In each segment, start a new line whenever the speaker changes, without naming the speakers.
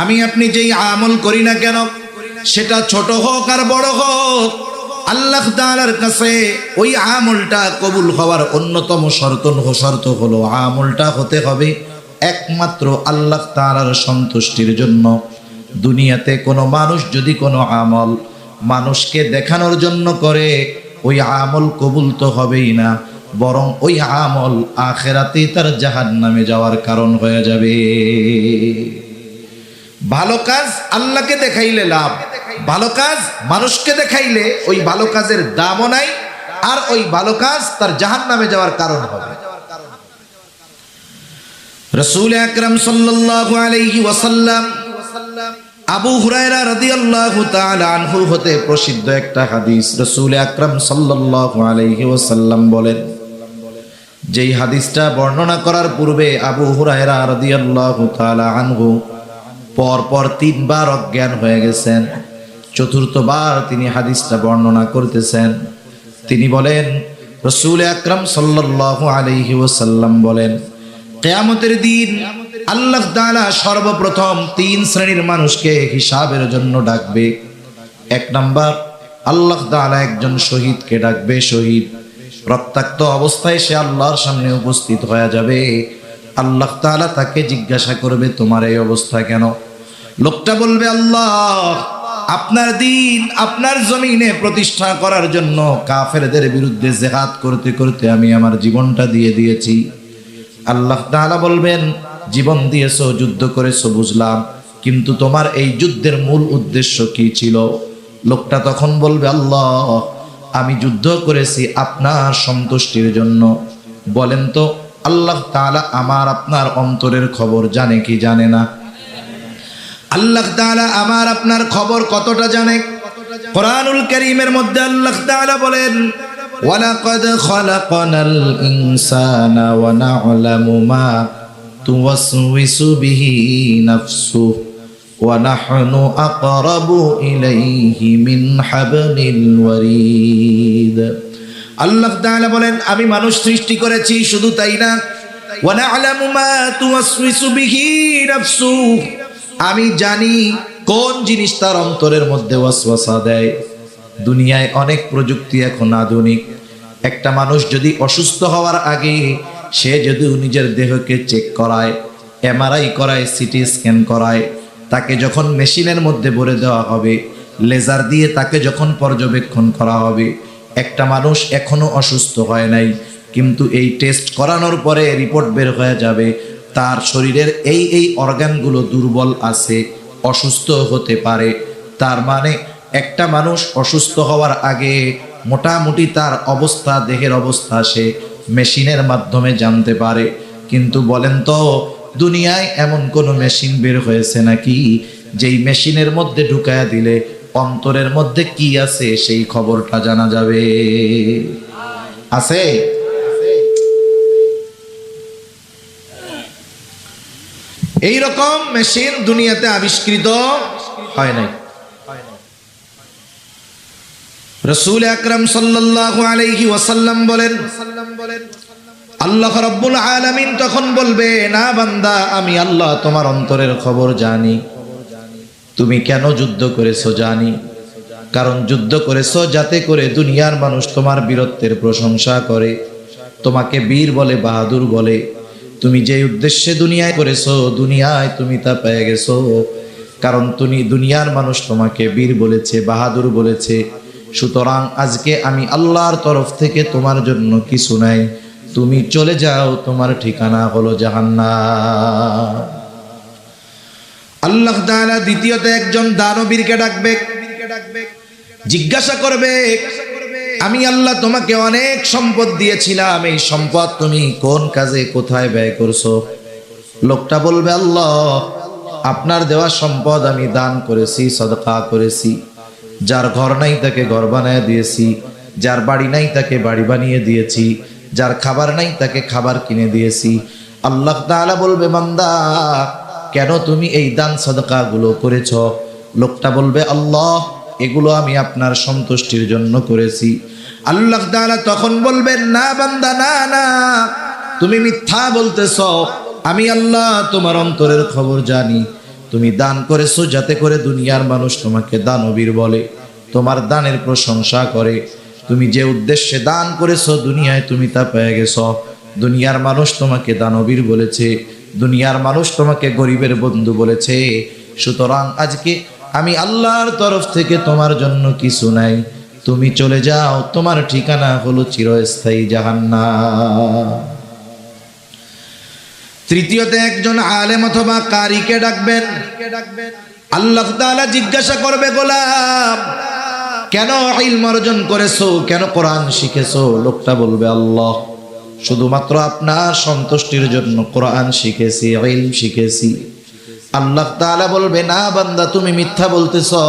আমি আপনি যেই আমল করি না কেন, সেটা ছোট হোক আর বড় হোক, আল্লাহ তাআলার কাছে ওই আমলটা কবুল হওয়ার অন্যতম শর্ত হলো আমলটা হতে হবে একমাত্র আল্লাহ তাআলার সন্তুষ্টির জন্য। দুনিয়াতে কোনো মানুষ যদি কোনো আমল মানুষকে দেখানোর জন্য করে, ওই আমল কবুল তো হবেই না, বরং ওই আমল আখিরাতে তার জাহান্নামে যাওয়ার কারণ হয়ে যাবে। ভালো কাজ আল্লাহকে দেখাইলে লাভ, ভালো কাজ মানুষকে দেখাইলে ওই ভালো কাজের দামও নাই, আর ওই ভালো কাজ তার জাহান্নামে যাওয়ার কারণ হবে। রাসূল আকরাম সাল্লাল্লাহু আলাইহি ওয়াসাল্লাম আবু হুরায়রা রাদিয়াল্লাহু তাআলা আনহু হতে প্রসিদ্ধ একটা হাদিস, রাসূল আকরাম সাল্লাল্লাহু আলাইহি ওয়াসাল্লাম বলেন, যেই হাদিসটা বর্ণনা করার পূর্বে আবু হুরায়রা রাদিয়াল্লাহু তাআলা আনহু পরপর 3 বার অজ্ঞান হয়ে গেছেন। চতুর্থবার তিনি হাদিসটা বর্ণনা করতেছেন। তিনি বলেন, রাসূল আকরাম সাল্লাল্লাহু আলাইহি ওয়াসাল্লাম বলেন, কিয়ামতের দিন আল্লাহ তাআলা সর্বপ্রথম 3 শ্রেণীর মানুষকে হিসাবের জন্য ডাকবে। 1 নাম্বার, আল্লাহ তাআলা একজন শহীদকে ডাকবে। শহীদ রক্তাক্ত অবস্থায় সে আল্লাহর সামনে উপস্থিত হয়ে যাবে। আল্লাহ তাআলা তাকে জিজ্ঞাসা করবে, তোমার এই অবস্থা কেন? লোকটা বলবে, আল্লাহ, আপনার দিন আপনার জমিনে প্রতিষ্ঠা করার জন্য কাফেরদের বিরুদ্ধে জিহাদ করতে করতে আমি আমার জীবনটা দিয়ে দিয়েছি। আল্লাহ তাআলা বলবেন, জীবন দিয়েছো, যুদ্ধ করেছো বুঝলাম, কিন্তু তোমার এই যুদ্ধের মূল উদ্দেশ্য কি ছিল? লোকটা তখন বলবে, আল্লাহ, আমি যুদ্ধ করেছি আপনার সন্তুষ্টির জন্য। বলেন তো, আল্লাহ তাআলা আমার আপনার অন্তরের খবর জানে কি জানে না? আল্লাহ তাআলা আমার আপনার খবর কতটা জানে? কোরআনুল কারীমের মধ্যে আল্লাহ তাআলা বলেন, ওয়ালাকাদ খালাকনাল ইনসানা ওয়া না'লামু মা তুওয়াসওয়িসু বিহি নাফসুহু ওয়া নাহনু আকরাবু ইলাইহি মিন হাবলিল ওয়ারিদ। আল্লাহ তাআলা বলেন, আমি মানুষ সৃষ্টি করেছি, শুধু তাই না, ওয়া না'লামু মা তুওয়াসওয়িসু বিহি নাফসুহু, আমি জানি কোন জিনিস তার অন্তরের মধ্যে ওয়াসওয়াসা দেয়। দুনিয়ায় অনেক প্রযুক্তি এখন আধুনিক। একটা মানুষ যদি অসুস্থ হওয়ার আগে সে যদি নিজের দেহকে চেক করায়, এমআরআই করায়, সিটি স্ক্যান করায়, তাকে যখন মেশিনের মধ্যে ভরে দেওয়া হবে, লেজার দিয়ে তাকে যখন পর্যবেক্ষণ করা হবে, একটা মানুষ এখনো অসুস্থ হয় নাই, কিন্তু এই টেস্ট করানোর পরে রিপোর্ট বের হয়ে যাবে তার শরীরের এই অর্গানগুলো দুর্বল আছে, অসুস্থ হতে পারে। তার মানে একটা মানুষ অসুস্থ হওয়ার আগে মোটামুটি তার অবস্থা, দেহের অবস্থা সে মেশিনের মাধ্যমে জানতে পারে। কিন্তু বলেন তো, দুনিয়ায় এমন কোনো মেশিন বের হয়েছে নাকি যেই মেশিনের মধ্যে ঢুকায়া দিলে অন্তরের মধ্যে কি আছে সেই খবরটা জানা যাবে? আছে? এই রকম মেশিন দুনিয়াতে আবিষ্কৃত হয় নাই। রাসূল আকরাম সাল্লাল্লাহু আলাইহি ওয়াসাল্লাম বলেন, আল্লাহ রাব্বুল আলামিন তখন বলবে, না বান্দা, আমি আল্লাহ তোমার অন্তরের খবর জানি। তুমি কেন যুদ্ধ করেছো জানি, কারণ যুদ্ধ করেছো যাতে করে দুনিয়ার মানুষ তোমার বীরত্বের প্রশংসা করে, তোমাকে বীর বলে, বাহাদুর বলে। তুমি যে উদ্দেশ্যে দুনিয়ায় করেছো, দুনিয়ায় তুমি তা পেয়ে গেছো, কারণ তুমি দুনিয়ার মানুষ তোমাকে বীর বলেছে, বাহাদুর বলেছে। সুতরাং আজকে আমি আল্লাহর তরফ থেকে তোমার জন্য কিছু নাই, তুমি চলে যাও, তোমার ঠিকানা হলো জাহান্নাম। আল্লাহ তাআলা দ্বিতীয়ত একজন দানবীরকে ডাকবে, জিজ্ঞাসা করবে, আমি আল্লাহ তোমাকে অনেক সম্পদ দিয়েছিলাম, এই সম্পদ তুমি কোন কাজে কোথায় ব্যয় করছো? লোকটা বলবে, আল্লাহ, আপনার দেওয়া সম্পদ আমি দান করেছি, সদকা করেছি। যার ঘর নাই তাকে ঘর বানিয়ে দিয়েছি, যার বাড়ি নাই তাকে বাড়ি বানিয়ে দিয়েছি, যার খাবার নাই তাকে খাবার কিনে দিয়েছি। আল্লাহ তাআলা বলবে, বান্দা, কেন তুমি এই দান সদকা গুলো করেছ? লোকটা বলবে, আল্লাহ, এগুলো আমি আপনার সন্তুষ্টির জন্য করেছি। আল্লাহ তাআলা তখন বলবেন, না বান্দা, না না, তুমি মিথ্যা বলতেছ, আমি আল্লাহ তোমার অন্তরের খবর জানি। তুমি দান করেছো যাতে করে দুনিয়ার মানুষ তোমাকে দানবীর বলে, তোমার দানের প্রশংসা করে। তুমি যে উদ্দেশ্যে দান করেছো দুনিয়ায় তুমি তা পেয়ে গেছো। দুনিয়ার মানুষ তোমাকে দানবীর বলেছে, দুনিয়ার মানুষ তোমাকে গরিবের বন্ধু বলেছে। সুতরাং আজকে আমি আল্লাহর তরফ থেকে তোমার জন্য কিছু নাই, তুমি চলে যাও, তোমার ঠিকানা হলো চিরস্থায়ী জাহান্নাম। তৃতীয়তে একজন আলেম অথবা কারিকে ডাকবেন। আল্লাহ তাআলা জিজ্ঞাসা করবে, গোলাম কেন ইলম অর্জন করেছো, কেন কোরআন শিখেছো? লোকটা বলবে, আল্লাহ শুধুমাত্র আপনার সন্তুষ্টির জন্য কোরআন শিখেছি, ইলম শিখেছি। আল্লাহ তাআলা বলবে, না বান্দা, তুমি মিথ্যা বলতেছো।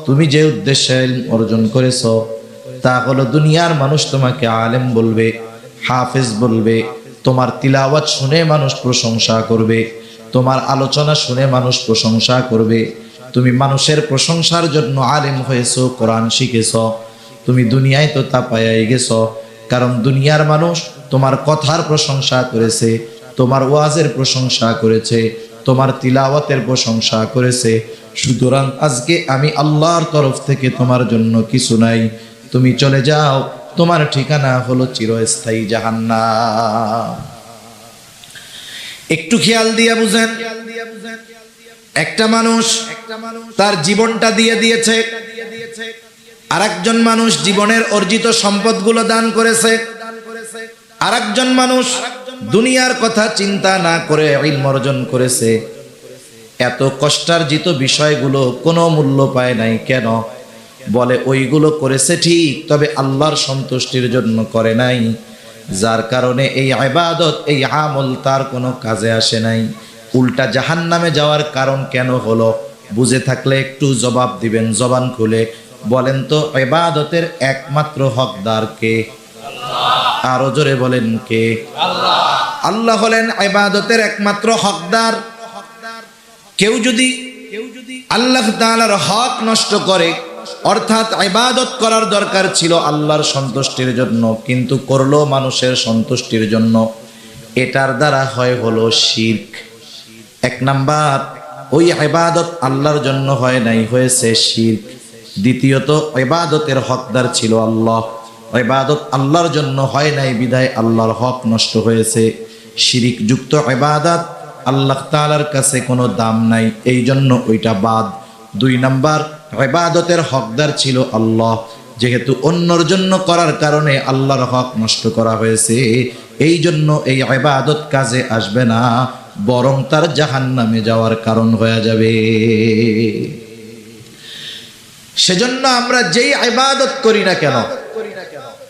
তুমি যে উদ্দেশ্যে ইলম অর্জন করেছো তা হলো দুনিয়ার মানুষ তোমাকে আলেম বলবে, হাফেজ বলবে, তোমার তিলাওয়াত শুনে মানুষ প্রশংসা করবে, তোমার আলোচনা শুনে মানুষ প্রশংসা করবে। তুমি মানুষের প্রশংসার জন্য আলেম হয়েছো, কোরআন শিখেছো। তুমি দুনিয়ায় তো তা পাইয়াই গেছো, কারণ দুনিয়ার মানুষ তোমার কথার প্রশংসা করেছে, তোমার ওয়াজের প্রশংসা করেছে, তোমার তিলাওয়াতের প্রশংসা করেছে। সুতরাং আজকে আমি আল্লাহর তরফ থেকে তোমার জন্য কিছু নাই, তুমি চলে যাও, তোমার ঠিকানা হলো চিরস্থায়ী জাহান্নাম। একটু খেয়াল দিয়ে বুঝেন, একটা মানুষ তার জীবনটা দিয়ে দিয়েছে, আরেকজন মানুষ জীবনের অর্জিত সম্পদগুলো দান করেছে, আরেকজন মানুষ দুনিয়ার কথা চিন্তা না করে ইলম অর্জন করেছে। এত কষ্টার্জিত বিষয়গুলো কোনো মূল্য পায় নাই কেন? বলে ওইগুলো করেছে ঠিক, তবে আল্লাহর সন্তুষ্টির জন্য করে নাই, যার কারণে এই ইবাদত, এই আমল তার কোনো কাজে আসে নাই। উল্টা জাহান্নামে যাওয়ার কারণ কেন হলো? বুঝে থাকলে একটু জবাব দিবেন জবান খুলে। বলেন তো, ইবাদতের একমাত্র হকদার কে? আরো জোরে বলেন, কে? আল্লাহ হলেন ইবাদতের একমাত্র হকদার। কেউ যদি আল্লাহ তাআলার হক নষ্ট করে, অর্থাৎ ইবাদত করার দরকার ছিল আল্লাহর সন্তুষ্টির জন্য, কিন্তু করলো মানুষের সন্তুষ্টির জন্য, এটার দ্বারা হলো শিরক। এক নাম্বার, ওই ইবাদত আল্লাহর জন্য হয় নাই, হয়েছে শিরক। দ্বিতীয়ত, ইবাদতের হকদার ছিল আল্লাহ, ইবাদত আল্লাহর জন্য হয় নাই, বিধায় আল্লাহর হক নষ্ট হয়েছে। শিরক যুক্ত ইবাদত আল্লাহ তাআলার কাছে কোনো দাম নাই, এই জন্য ওইটা বাদ। দুই নাম্বার, ইবাদতের হকদার ছিল আল্লাহ, যেহেতু অন্যর জন্য করার কারণে আল্লাহর হক নষ্ট করা হয়েছে, এই জন্য এই ইবাদত কাজে আসবে না, বরং তার জাহান্নামে যাওয়ার কারণ হয়ে যাবে। সেজন্য আমরা যেই ইবাদত করি না কেন,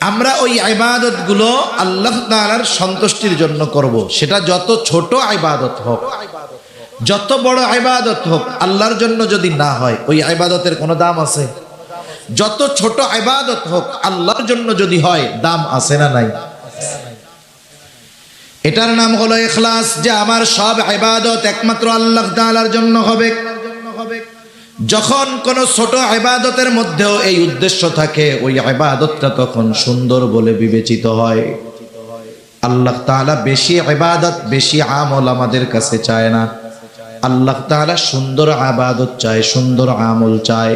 আমরা ওই ইবাদত গুলো আল্লাহ তাআলার সন্তুষ্টির জন্য করব। সেটা যত ছোট ইবাদত হোক, যত বড় ইবাদত হোক, আল্লাহর জন্য যদি না হয় ওই ইবাদতের কোনো দাম আছে? যত ছোট ইবাদত হোক, আল্লাহর জন্য যদি হয়, দাম আছে না নাই? এটার নাম হলো ইখলাস, যে আমার সব ইবাদত একমাত্র আল্লাহ তাআলার জন্য হবে। যখন কোন ছোট ইবাদতের মধ্যেও এই উদ্দেশ্য থাকে, ওই ইবাদতটা তখন সুন্দর বলে বিবেচিত হয়। আল্লাহ তাআলা বেশি ইবাদত, বেশি আমল আমাদের কাছে চায় না। আল্লাহ তাআলা সুন্দর ইবাদত চায়, সুন্দর আমল চায়।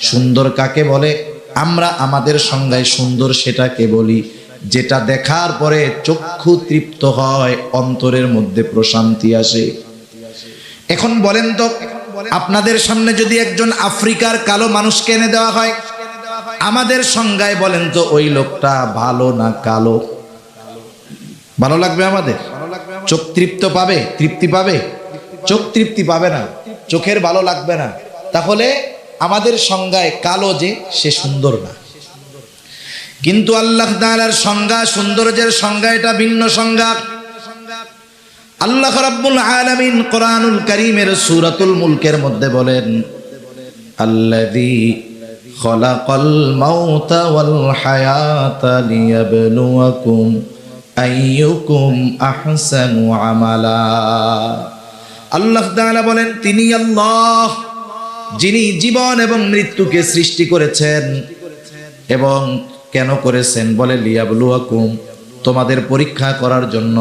সুন্দর কাকে বলে? আমরা আমাদের সংজ্ঞায় সুন্দর সেটাকে বলি যেটা দেখার পরে চক্ষু তৃপ্ত হয়, অন্তরের মধ্যে প্রশান্তি আসে। এখন বলেন তো, আপনাদের সামনে যদি একজন আফ্রিকার কালো মানুষকে এনে দেওয়া হয়, আমাদের সংজ্ঞায় বলেন তো ওই লোকটা ভালো না কালো? ভালো লাগবে আমাদের? চোখ তৃপ্ত পাবে? তৃপ্তি পাবে? চোখ তৃপ্তি পাবে না, চোখের ভালো লাগবে না। তাহলে আমাদের সংজ্ঞায় কালো যে, সে সুন্দর না। কিন্তু আল্লাহ তাআলার সংজ্ঞা, সৌন্দর্যের সংজ্ঞা এটা ভিন্ন সংজ্ঞা। আল্লাহ রাব্বুল আলামিন কোরআনুল কারীমের সূরাতুল মুলকের মধ্যে বলেন, আল্লাযী খালাকাল মাউতা ওয়াল হায়াতা লিয়াবলুয়াকুম আইয়ুকুম আহসানু আমালা। আল্লাহ তাআলা বলেন, তিনি আল্লাহ যিনি জীবন এবং মৃত্যুকে সৃষ্টি করেছেন। এবং কেন করেছেন? বলে লিয়াবলুয়াকুম, তোমাদের পরীক্ষা করার জন্য।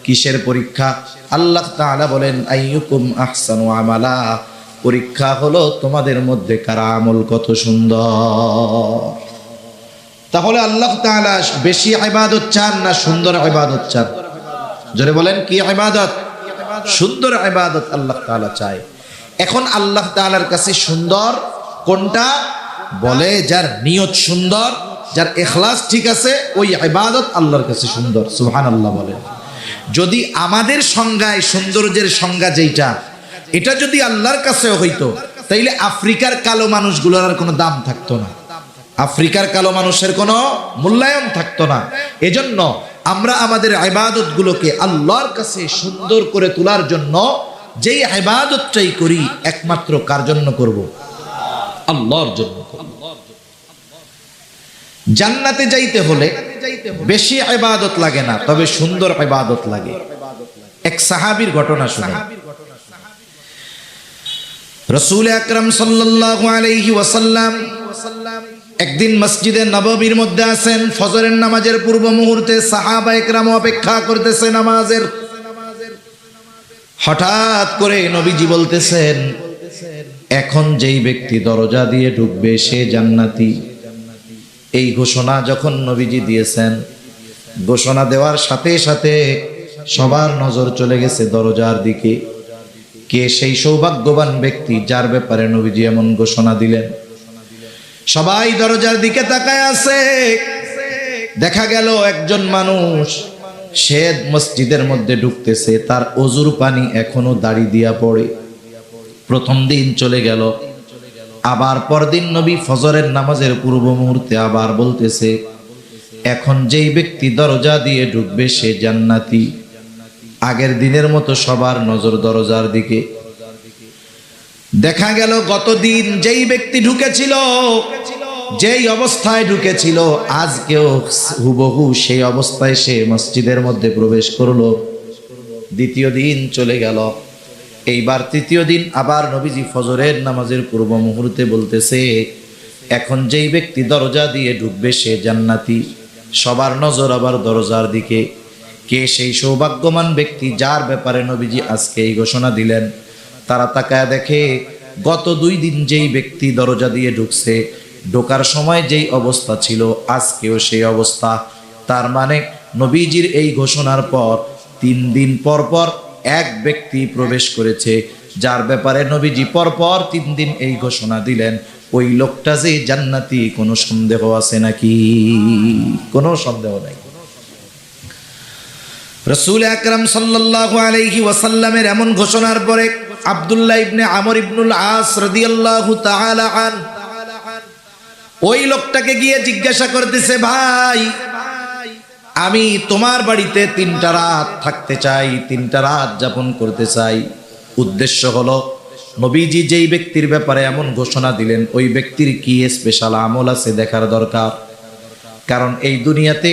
কিসের পরীক্ষা? আল্লাহ তাআলা বলেন আইয়ুকুম আহসানু আমালা, পরীক্ষা হলো তোমাদের মধ্যে কার আমল কত সুন্দর। তাহলে আল্লাহ তাআলা বেশি ইবাদত চান না সুন্দর ইবাদত চান? জোরে বলেন, কি ইবাদত? সুন্দর ইবাদত আল্লাহ তাআলা চায়। এখন আল্লাহ তাআলার কাছে সুন্দর কোনটা? বলে যার নিয়ত সুন্দর, যার ইখলাস ঠিক আছে, ওই ইবাদত আল্লাহর কাছে সুন্দর। সুবহানাল্লাহ বলেন। যদি আমাদের সংজ্ঞায় সৌন্দর্যের সংজ্ঞা যেটা, এটা যদি আল্লাহর কাছে হইতো, তাইলে আফ্রিকার কালো মানুষগুলোর আর কোনো দাম থাকতো না, আফ্রিকার কালো মানুষের কোনো মূল্যায়ন থাকতো না। এজন্য আমরা আমাদের ইবাদতগুলোকে আল্লাহর কাছে সুন্দর করে তোলার জন্য যেই ইবাদতটাই করি একমাত্র কার জন্য করব? আল্লাহর জন্য। জান্নাতে যাইতে হলে বেশি ইবাদত লাগে না, তবে সুন্দর ইবাদত লাগে। এক সাহাবীর ঘটনা শুনে। রাসূল আকরাম সাল্লাল্লাহু আলাইহি ওয়াসাল্লাম একদিন মসজিদে নববীর মধ্যে আছেন, ফজরের নামাজের পূর্ব মুহূর্তে সাহাবায়ে কেরাম অপেক্ষা করতেছে নামাজের। হঠাৎ করে নবীজি বলতেছেন, এখন যেই ব্যক্তি দরজা দিয়ে ঢুকবে সে জান্নাতি। এই ঘোষণা যখন নবীজি দিয়েছেন, ঘোষণা দেওয়ার সাথে সাথে সবার নজর চলে গেছে দরজার দিকে। কে সেই সৌভাগ্যবান ব্যক্তি যার ব্যাপারে নবীজি এমন ঘোষণা দিলেন? সবাই দরজার দিকে তাকায় আছে। দেখা গেল একজন মানুষ, সে মসজিদের মধ্যে ঢুকতেছে, তার ওযুর পানি এখনো দাড়ি দিয়া পড়ে। প্রথম দিন চলে গেল, আবার পরদিন নবী ফজরের নামাজের পূর্ব মুহূর্তে আবার বলতেছে, এখন যেই ব্যক্তি দরজা দিয়ে ঢুকবে সে জান্নাতি। আগের দিনের মতো সবার নজর দরজার দিকে। দেখা গেল গতদিন যেই ব্যক্তি ঢুকেছিল, যেই অবস্থায় ঢুকেছিল, আজকেও হুবহু সেই অবস্থায় সে মসজিদের মধ্যে প্রবেশ করলো। দ্বিতীয় দিন চলে গেল, এইবার তৃতীয় দিন আবার নবীজি ফজরের নামাজের পূর্ব মুহূর্তে বলতেছে, এখন যেই ব্যক্তি দরজা দিয়ে ঢুকবে সে জান্নাতি। সবার নজর আবার দরজার দিকে। কে সেই সৌভাগ্যবান ব্যক্তি যার ব্যাপারে নবীজি আজকে এই ঘোষণা দিলেন? তারা তাকায় দেখে, গত 2 দিন যেই ব্যক্তি দরজা দিয়ে ঢুকছে, ঢোকার সময় যেই অবস্থা ছিল আজকেও সেই অবস্থা। তার মানে নবীজির এই ঘোষণার পর 3 দিন পর পর এক ব্যক্তি প্রবেশ করেছে, যার ব্যাপারে নবীজি পরপর 3 দিন এই ঘোষণা দিলেন। ওই লোকটা যে জান্নাতি, কোনো সন্দেহ আছে নাকি? কোনো সন্দেহ নাই। রাসূল আকরাম সাল্লাল্লাহু আলাইহি ওয়াসাল্লামের এমন ঘোষণার পরে আব্দুল্লাহ ইবনে আমর ইবনুল আস রাদিয়াল্লাহু তাআলা আন ওই লোকটাকে গিয়ে জিজ্ঞাসা করতেছে, ভাই আমি তোমার বাড়িতে 3টা রাত থাকতে চাই, 3টা রাত যাপন করতে চাই। উদ্দেশ্য হলো নবীজি যেই ব্যক্তির ব্যাপারে এমন ঘোষণা দিলেন ওই ব্যক্তির কি স্পেশাল আমল আছে দেখার দরকার। কারণ এই দুনিয়াতে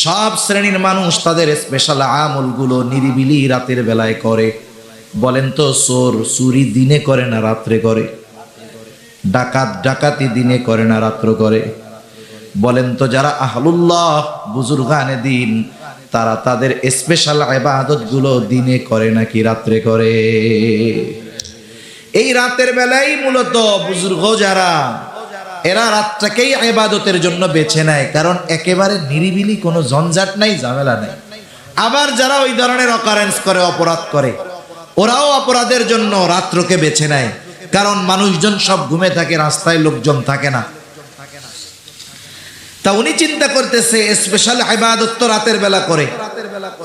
সব শ্রেণীর মানুষ তাদের স্পেশাল আমলগুলো নিরিবিলি রাতের বেলায় করে। বলেন তো, চোর চুরি দিনে করে না রাত্রে করে? ডাকাত ডাকাতি দিনে করে না রাত্র করে? বলেন তো, যারা আহলুল্লাহ বুজুর্গানে দিন, তারা তাদের স্পেশাল ইবাদতগুলো দিনে করে নাকি রাত্রে করে? এই রাতের বেলায় মূলত বুজুর্গ যারা, এরা রাতটাকেই ইবাদতের জন্য বেছে নেয়, কারণ একেবারে নিরিবিলি, কোনো ঝঞ্ঝাট নাই, ঝামেলা নাই। আবার যারা ওই ধরনের অকারেন্স করে, অপরাধ করে, ওরাও অপরাধের জন্য রাত্রকে বেছে নেয়, কারণ মানুষজন সব ঘুমে থাকে, রাস্তায় লোকজন থাকে না। তা উনি চিন্তা করতেছে স্পেশাল ইবাদত তো রাতের বেলা করে।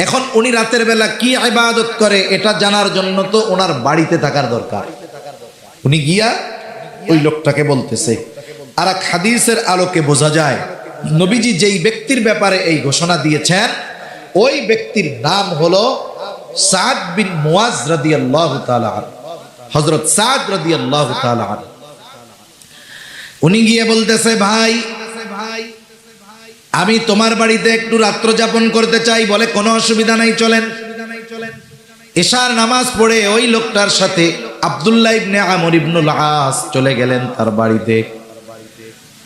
এখন উনি রাতের বেলা কি ইবাদত করে এটা জানার জন্য তো ওনার বাড়িতে থাকার দরকার। উনি গিয়া ওই লোকটাকে বলতেছে। আর এক হাদিসের আলোকে বোঝা যায় নবীজি যেই ব্যক্তির ব্যাপারে এই ঘোষণা দিয়েছেন ওই ব্যক্তির নাম হলো সাদ বিন মুআজ রাদিয়াল্লাহু তাআলা আনহু, হযরত সাদ রাদিয়াল্লাহু তাআলা আনহু। উনি গিয়ে বলতেছে, ভাই আমি তোমার বাড়িতে একটু রাত্র যাপন করতে চাই। বলে কোনো অসুবিধা নাই, চলেন। এশার নামাজ পড়ে ওই লোকটার সাথে আব্দুল্লাহ ইবনে আমর ইবনুল আস চলে গেলেন তার বাড়িতে।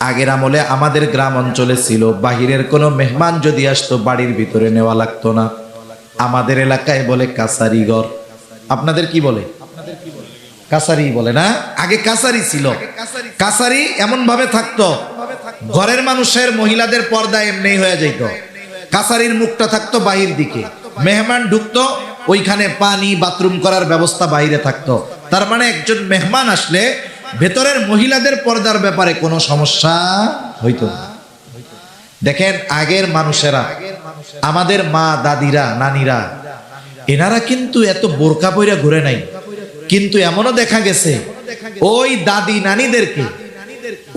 আগের আমলে আমাদের গ্রাম অঞ্চলে ছিল, বাহিরের কোনো মেহমান যদি আসতো বাড়ির ভিতরে নেওয়া লাগতো না। আমাদের এলাকায় বলে কাছারি ঘর, আপনাদের কি বলে? কাছারি বলে না? আগে কাছারি ছিল। কাছারি এমন ভাবে থাকতো, ঘরের মানুষের মহিলাদের পর্দা এমনি হয়ে যাইত। কাছারির মুখটা থাকতো বাহির দিকে, মেহমান ঢুকতো, ওইখানে পানি বাথরুম করার ব্যবস্থা বাইরে থাকতো। তার মানে একজন মেহমান আসলে ভেতরের মহিলাদের পর্দার ব্যাপারে কোনো সমস্যা হইতো না। দেখেন আগের মানুষেরা, আমাদের মা দাদিরা নানিরা, এনারা কিন্তু এত বোরকা পইরা ঘুরে নাই। কিন্তু এমনও দেখা গেছে ওই দাদি নানিদেরকে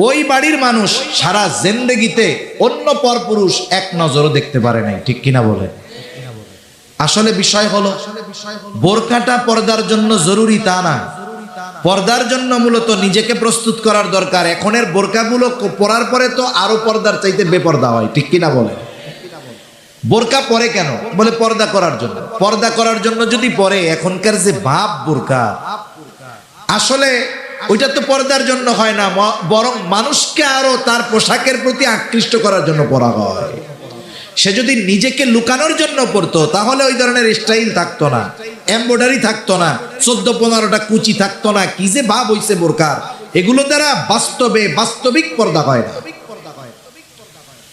ওই বাড়ির মানুষ সারা জিন্দেগিতে অন্য পরপুরুষ এক নজরও দেখতে পারে নাই, ঠিক কিনা বলে? আসলে বিষয় হলো বোরকাটা পর্দার জন্য জরুরি তা না, পর্দার জন্য মূলত নিজেকে প্রস্তুত করার দরকার। এখনের বোরকাগুলো পরার পরে তো আরো পর্দার চাইতে বেপর্দা হয়, ঠিক কিনা বলে? বোরকা পরে কেন? বলে পর্দা করার জন্য। পর্দা করার জন্য যদি পরে, এখনকার যে ভাব বোরকা, আসলে ওইটা তো পর্দার জন্য হয় না, বরং মানুষকে আরো তার পোশাকের প্রতি আকৃষ্ট করার জন্য পরা হয়। সে যদি নিজেকে লুকানোর জন্য পরতো তাহলে ওই ধরনের স্টাইল থাকতো না, এমব্রয়ডারি থাকতো না, 14-15টা কুচি থাকতো না। কি যে ভাব হইছে বোরকার, এগুলো দ্বারা বাস্তবিক পর্দা হয় না।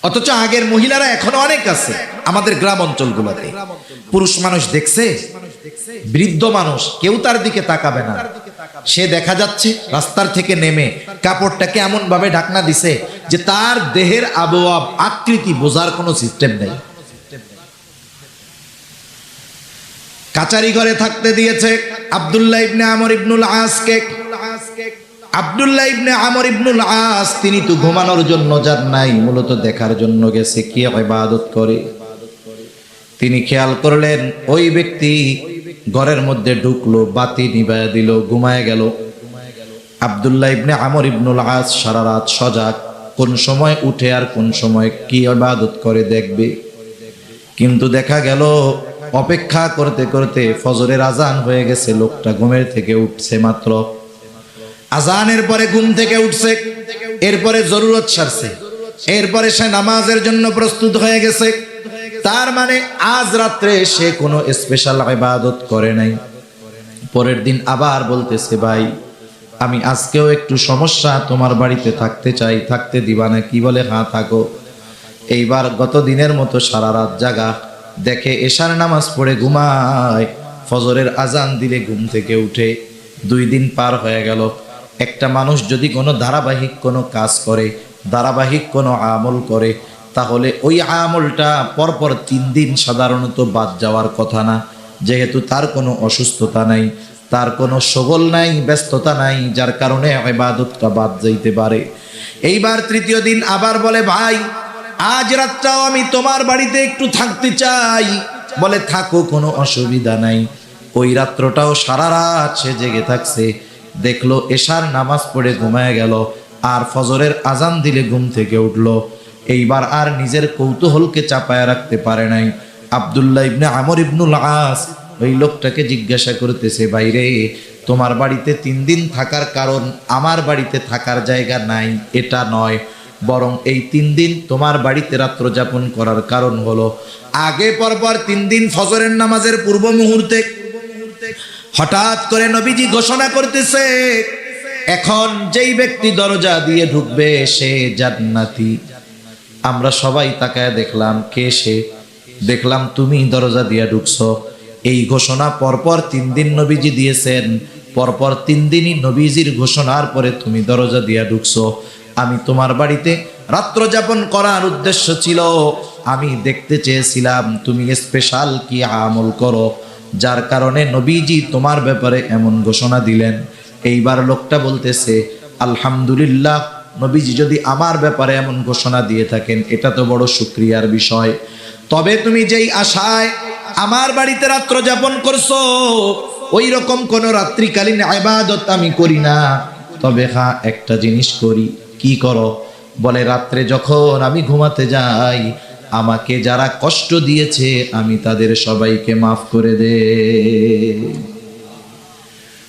অথচ আগের মহিলারা এখনো অনেক আছে আমাদের গ্রাম অঞ্চলগুলোতে। পুরুষ মানুষ দেখছে, বৃদ্ধ মানুষ, কেউ তার দিকে তাকাবে না। সে দেখা যাচ্ছে রাস্তার থেকে নেমে কাপড়টাকে এমন ভাবে ঢাকনা দিছে যে তার দেহের আবহাওয়া আকৃতি বোঝার কোনো সিস্টেম নেই। কাচারি ঘরে থাকতে দিয়েছে আব্দুল্লাহ ইবনে আমর ইবনুল আসকে। আব্দুল্লাহ ইবনে আমর ইবনুল আস তিনি তো ঘুমানোর জন্য যান নাই, মূলত দেখার জন্য গেছে কি ইবাদত করে। তিনি খেয়াল করলেন ওই ব্যক্তি ঘরের মধ্যে ঢুকলো, বাতি নিভায়া দিল, ঘুমায় গেল। আব্দুল্লাহ ইবনে আমর ইবনুল আস সারা রাত সজাগ, কোন সময় উঠে আর কোন সময় কি ইবাদত করে দেখবে। কিন্তু দেখা গেল অপেক্ষা করতে করতে ফজরের আজান হয়ে গেছে, লোকটা ঘুমের থেকে উঠছে মাত্র। আজানের পরে ঘুম থেকে উঠছে, এরপরে জরুরত সারছে, এরপরে সে নামাজের জন্য প্রস্তুত হয়ে গেছে। তার মানে আজ রাত্রে সে কোনো স্পেশাল ইবাদত করে নাই। পরের দিন আবার বলতেছে, ভাই আমি আজকেও একটু সমস্যা, তোমার বাড়িতে থাকতে চাই, থাকতে দিবা না? কি বলে, হ্যাঁ থাকো। এইবার গত দিনের মতো সারা রাত জাগা, দেখে এশার নামাজ পড়ে ঘুমায়, ফজরের আজান দিলে ঘুম থেকে উঠে। 2 দিন পার হয়ে গেল। একটা মানুষ যদি কোনো ধারাবাহিক কোনো কাজ করে, ধারাবাহিক কোনো আমল করে, তাহলে ওই আমলটা পরপর 3 দিন সাধারণত বাদ যাওয়ার কথা না, যেহেতু তার কোনো অসুস্থতা নাই, তার কোনো শগল নাই, ব্যস্ততা নাই, যার কারণে ইবাদতটা বাদ যাইতে পারে। এইবার 3য় দিন আবার বলে, ভাই আজ রাতটাও আমি তোমার বাড়িতে একটু থাকতে চাই। বলে থাকো, কোনো অসুবিধা নাই। ওই রাত্রটাও সারা রাত সে জেগে থাকছে। দেখলো এশার নামাজ পড়ে ঘুমায় গেল, আর ফজরের আজান দিলে ঘুম থেকে উঠলো। এইবার আর নিজের কৌতূহলকে চাপায় রাখতে পারে নাই। আব্দুল্লাহ ইবনে আমর ইবনুল আস ওই লোকটাকে জিজ্ঞাসা করতেছে, বাইরে তোমার বাড়িতে 3 দিন থাকার কারণ আমার বাড়িতে থাকার জায়গা নাই এটা নয়, বরং এই 3 দিন তোমার বাড়িতে রাত্র যাপন করার কারণ হলো আগে পরপর 3 দিন ফজরের নামাজের পূর্ব মুহূর্তে হঠাৎ করে নবীজি ঘোষণা করতেছে, এখন যেই ব্যক্তি দরজা দিয়ে ঢুকবে সে জান্নাতি। আমরা সবাই তাকায় দেখলাম, কে সে? দেখলাম তুমি দরজা দিয়ে ঢুকছো। এই ঘোষণা পরপর 3 দিন নবীজি দিয়েছেন, পরপর 3 দিনই নবীজির ঘোষণার পরে তুমি দরজা দিয়ে ঢুকছো। আমি তোমার বাড়িতে রাত্র যাপন করার উদ্দেশ্য ছিল, আমি দেখতে চেয়েছিলাম তুমি স্পেশাল কি আমল করো, যার কারণে নবীজি তোমার ব্যাপারে এমন ঘোষণা দিলেন। এইবার লোকটা বলতেছে, আলহামদুলিল্লাহ, নবীজি যদি আমার ব্যাপারে এমন ঘোষণা দিয়ে থাকেন এটা তো বড় শুকরিয়ার বিষয়। তবে তুমি যেই আশায় আমার বাড়িতে রাত্র যাপন করছো, ওই রকম কোন রাত্রিকালীন ইবাদত আমি করি না। তবে হ্যাঁ, একটা জিনিস করি। কি করো? বলে রাত্রে যখন আমি ঘুমাতে যাই, আমাকে যারা কষ্ট দিয়েছে আমি তাদের সবাইকে মাফ করে দে।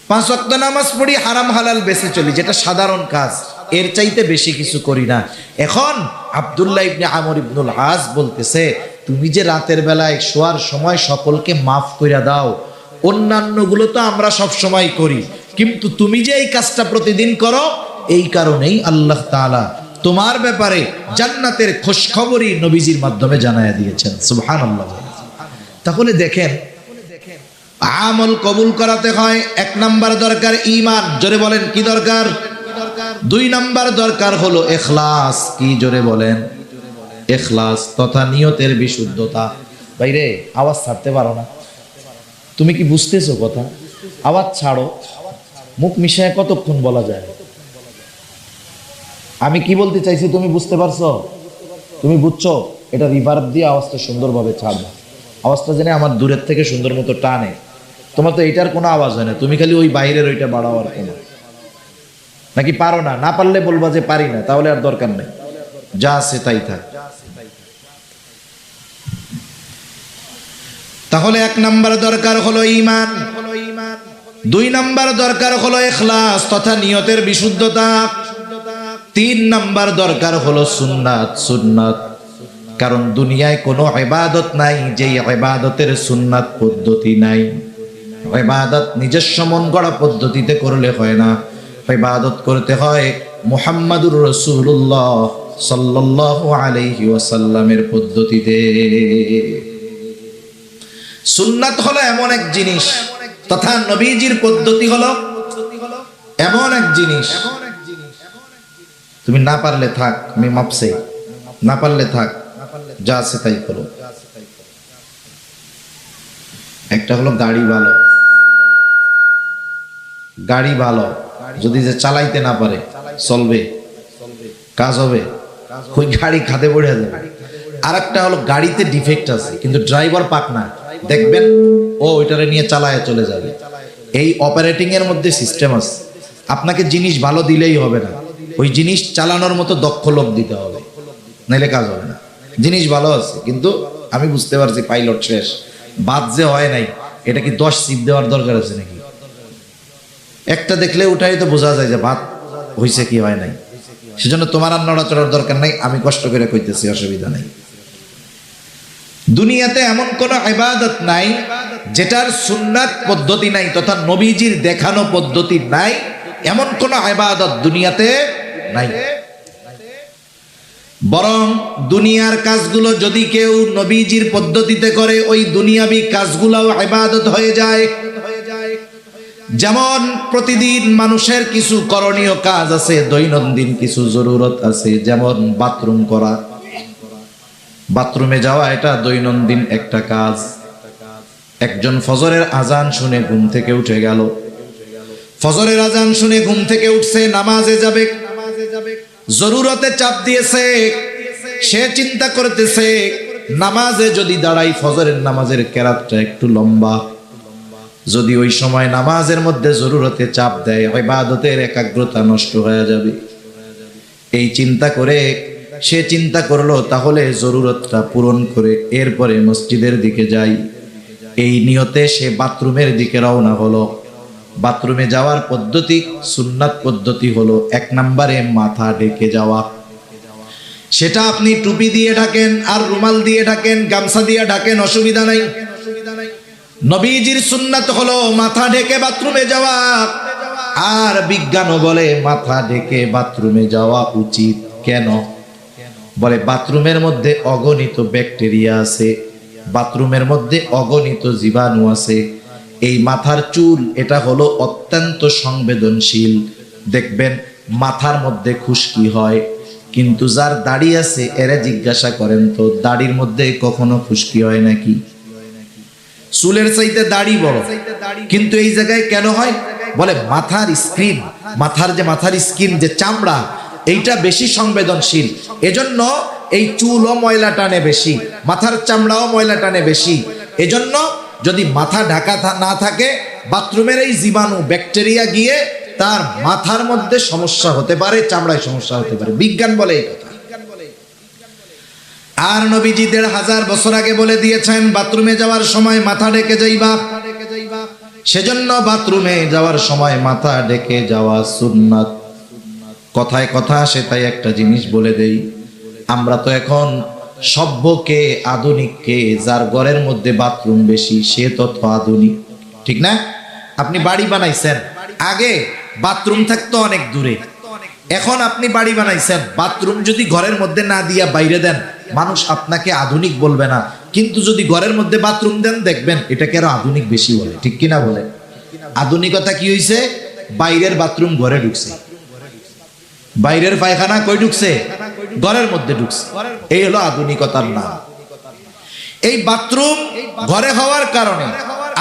5 ওয়াক্ত নামাজ পড়ি, হারাম হালাল বেঁচে চলি, যেটা সাধারণ কাজ, এর চাইতে বেশি কিছু করি না। এখন আব্দুল্লাহ ইবনে আমর ইবনুল আস বলতেছে, তুমি যে রাতের বেলায় শোয়ার সময় সকলকে মাফ কইরা দাও, অন্যান্যগুলো তো আমরা সব সময় করি, কিন্তু তুমি যে এই কাজটা প্রতিদিন করো, এই কারণেই আল্লাহ তাআলা তোমার ব্যাপারে জান্নাতের খোঁজখবরই নবীজির মাধ্যমে জানায়া দিয়েছেন। সুবহানাল্লাহ। তাহলে দেখেন, আমল কবুল করাতে হয়, 1 নাম্বার দরকার ঈমান। জোরে বলেন কি দরকার? 2 নাম্বার দরকার হলো ইখলাস। কি জোরে বলেন? ইখলাস তথা নিয়তের বিশুদ্ধতা। ভাইরে আওয়াজ ছাড়তে পারো না? তুমি কি বুঝতেছো কথা? আওয়াজ ছাড়ো, মুখ মিশায় কতক্ষণ বলা যায়? আমি কি বলতে চাইছি তুমি বুঝতে পারছো? তুমি বুঝছো? এটা রিভার্ব দিয়ে আওয়াজটা সুন্দরভাবে ছাড়বা। আওয়াজটা জেনে আমার দূরের থেকে সুন্দর মতো টানে। তোমার তো এইটার কোনো আওয়াজ হয় না, তুমি খালি ওই বাইরের ওইটা বাড়াও আর কোনো। নাকি পারো না? না পারলে বলবা যে পারি না, তাহলে আর দরকার নেই, যা আছে তাই থাক। তাহলে 1 নাম্বার দরকার হলো ঈমান, 2 নাম্বার দরকার হলো ইখলাস তথা নিয়তের বিশুদ্ধতা, 3 নাম্বার দরকার হলো সুন্নাত। সুন্নাত, কারণ দুনিয়ায় কোনো ইবাদত নাই যেই ইবাদতের সুন্নাত পদ্ধতি নাই। ইবাদত নিজস্ব মন গড়া পদ্ধতিতে করলে হয় না, ইবাদত করতে হয় মুহাম্মাদুর রাসূলুল্লাহ সাল্লাল্লাহু আলাইহি ওয়াসাল্লামের পদ্ধতিতে। সুন্নাত হলো এমন এক জিনিস, তথা নবীজির পদ্ধতি হলো এমন এক জিনিস, তুমি না পারলে থাক, আমি মাপছে, না পারলে থাক, যা আছে তাই করো। একটা হলো গাড়ি ভালো, গাড়ি ভালো যদি যে চালাইতে না পারে চলবে, কাজ হবে, ওই গাড়ি খাদে পড়ে যাবে। আর একটা হলো গাড়িতে ডিফেক্ট আছে কিন্তু ড্রাইভার পাক না, দেখবেন ও ওইটারে নিয়ে চালায় চলে যাবে। এই অপারেটিং এর মধ্যে সিস্টেম আছে। আপনাকে জিনিস ভালো দিলেই হবে না, ওই জিনিস চালানোর মতো দক্ষ লোক দিতে হবে, নাইলে কাজ হবে না। জিনিস ভালো আছে কিন্তু আমি বুঝতে পারছি পাইলট শেষ, বাদ যে হয় নাই, এটা কি 10 সিট দেওয়ার দরকার আছে নাকি? একটা দেখলে ওটাই তো বোঝা যায় যে বাদ হয়েছে কি হয় নাই। সেজন্য তোমার আর নড়াচড়ার দরকার নাই, আমি কষ্ট করে কইতেছি, অসুবিধা নাই। দুনিয়াতে এমন কোন ইবাদত নাই যেটার সুন্নাত পদ্ধতি নাই, তথা নবীজির দেখানো পদ্ধতি নাই, এমন কোন ইবাদত দুনিয়াতে নাই। বরং দুনিয়ার কাজগুলো যদি কেউ নবীজির পদ্ধতিতে করে, ওই দুনিয়াবি কাজগুলোও ইবাদত হয়ে যায়। যেমন প্রতিদিন মানুষের কিছু করণীয় কাজ আছে, দৈনন্দিন কিছু জরুরত আছে, যেমন বাথরুম করা, বাথরুমে যাওয়া, এটা দৈনন্দিন একটা কাজ। একজন ফজরের আজান শুনে ঘুম থেকে উঠে গেল, ফজরের আজান শুনে ঘুম থেকে উঠছে, নামাজে যাবে, জরুরতে চাপ দিয়েছে, সে চিন্তা করতেছে নামাজে যদি দাঁড়াই, ফজরের নামাজের কেরাতটা একটু লম্বা, যদি ওই সময় নামাজের মধ্যে জরুরতে চাপ দেয়, ইবাদতের একাগ্রতা নষ্ট হয়ে যাবে। এই চিন্তা করে সে চিন্তা করলো তাহলে জরুরতটা পূরণ করে এরপরে মসজিদের দিকে যাই। এই নিয়তে সে বাথরুমের দিকে রওনা হলো। বাথরুমে যাওয়ার পদ্ধতি, সুন্নাত পদ্ধতি হলো 1 নম্বরে মাথা ঢেকে যাওয়া। সেটা আপনি টুপি দিয়ে ঢাকেন, আর রুমাল দিয়ে ঢাকেন, গামছা দিয়ে ঢাকেন, অসুবিধা নাই। নবীজির সুন্নাত হলো মাথা ঢেকে বাথরুমে যাওয়া। আর বিজ্ঞানও বলে মাথা ঢেকে বাথরুমে যাওয়া উচিত। কেন? বলে বাথরুমের মধ্যে অগণিত ব্যাকটেরিয়া আছে, বাথরুমের মধ্যে অগণিত জীবাণু আছে। এই মাথার চুল এটা হলো অত্যন্ত সংবেদনশীল। দেখবেন মাথার মধ্যে খুশকি হয়, কিন্তু যার দাড়ি আছে এরা জিজ্ঞাসা করেন তো দাড়ির মধ্যে কখনো খুশকি হয় নাকি? চুলের চাইতে দাড়ি বড়, কিন্তু এই জায়গায় কেন হয়? বলে মাথার স্কিন, মাথার স্কিন যে চামড়া, এইটা বেশি সংবেদনশীল। এজন্য এই চুলও ময়লা টানে বেশি, মাথার চামড়াও ময়লা টানে বেশি। এজন্য যদি মাথা ঢাকা না থাকে, বাথরুমের এই জীবাণু ব্যাকটেরিয়া গিয়ে তার মাথার মধ্যে সমস্যা হতে পারে, চামড়ায় সমস্যা হতে পারে। বিজ্ঞান বলে এই কথা। আর নবীজি 1500 বছর আগে বলে দিয়েছেন বাথরুমে যাওয়ার সময় মাথা ঢেকে যাইবা। সেজন্য বাথরুমে যাওয়ার সময় মাথা ঢেকে যাওয়া সুন্নাত। কথায় কথা আসে তাই একটা জিনিস বলে দেই, আমরা তো এখন সভ্যকে আধুনিককে, যার ঘরের মধ্যে বাথরুম বেশি সে তত আধুনিক, ঠিক না? আপনি বাড়ি বানাইছেন, আগে বাথরুম থাকতো অনেক দূরে, এখন আপনি বাড়ি বানাইছেন, বাথরুম যদি ঘরের মধ্যে না দিয়া বাইরে দেন মানুষ আপনাকে আধুনিক বলবে না, কিন্তু যদি ঘরের মধ্যে বাথরুম দেন দেখবেন এটাকে আরো আধুনিক বেশি বলে, ঠিক কিনা বলে? আধুনিকতা কি হইছে? বাইরের বাথরুম ঘরে ঢুকছে, বাইরের পায়খানা কই ঢুকছে? ঘরের মধ্যে ঢুকছে। এই হলো আধুনিকতার নাম। এই বাথরুম ঘরে হওয়ার কারণে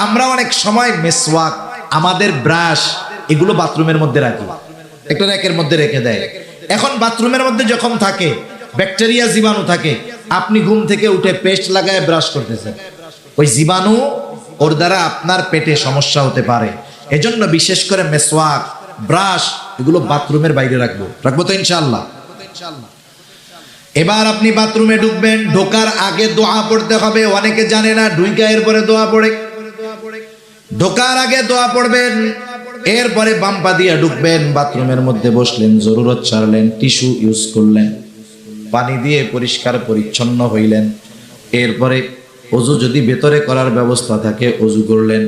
আমরা অনেক সময় মেসওয়াক, আমাদের ব্রাশ, এগুলো বাথরুমের মধ্যে রাখি, একটা র্যাকের মধ্যে রেখে দেয়। এখন বাথরুমের মধ্যে যখন থাকে ব্যাকটেরিয়া, জীবাণু থাকে, আপনি ঘুম থেকে উঠে পেস্ট লাগায় ব্রাশ করতেছেন, ওই জীবাণু ওর দ্বারা আপনার পেটে সমস্যা হতে পারে। এজন্য বিশেষ করে মেসওয়াক, ব্রাশ এগুলো বাথরুমের বাইরে রাখবো তো ইনশাআল্লাহ। এবার আপনি বাথরুমে ঢুকবেন, ঢোকার আগে দোয়া পড়তে হবে। অনেকে জানে না, ঢুইকা এরপরে দোয়া পড়ে। ঢোকার আগে দোয়া পড়বেন, এরপরে বাম পা দিয়ে ঢুকবেন, বাথরুমের মধ্যে বসলেন, জরুরত ছাড়লেন, টিস্যু ইউজ করলেন, পানি দিয়ে পরিষ্কার পরিচ্ছন্ন হইলেন, এরপরে ওযু যদি ভেতরে করার ব্যবস্থা থাকে ওযু করলেন,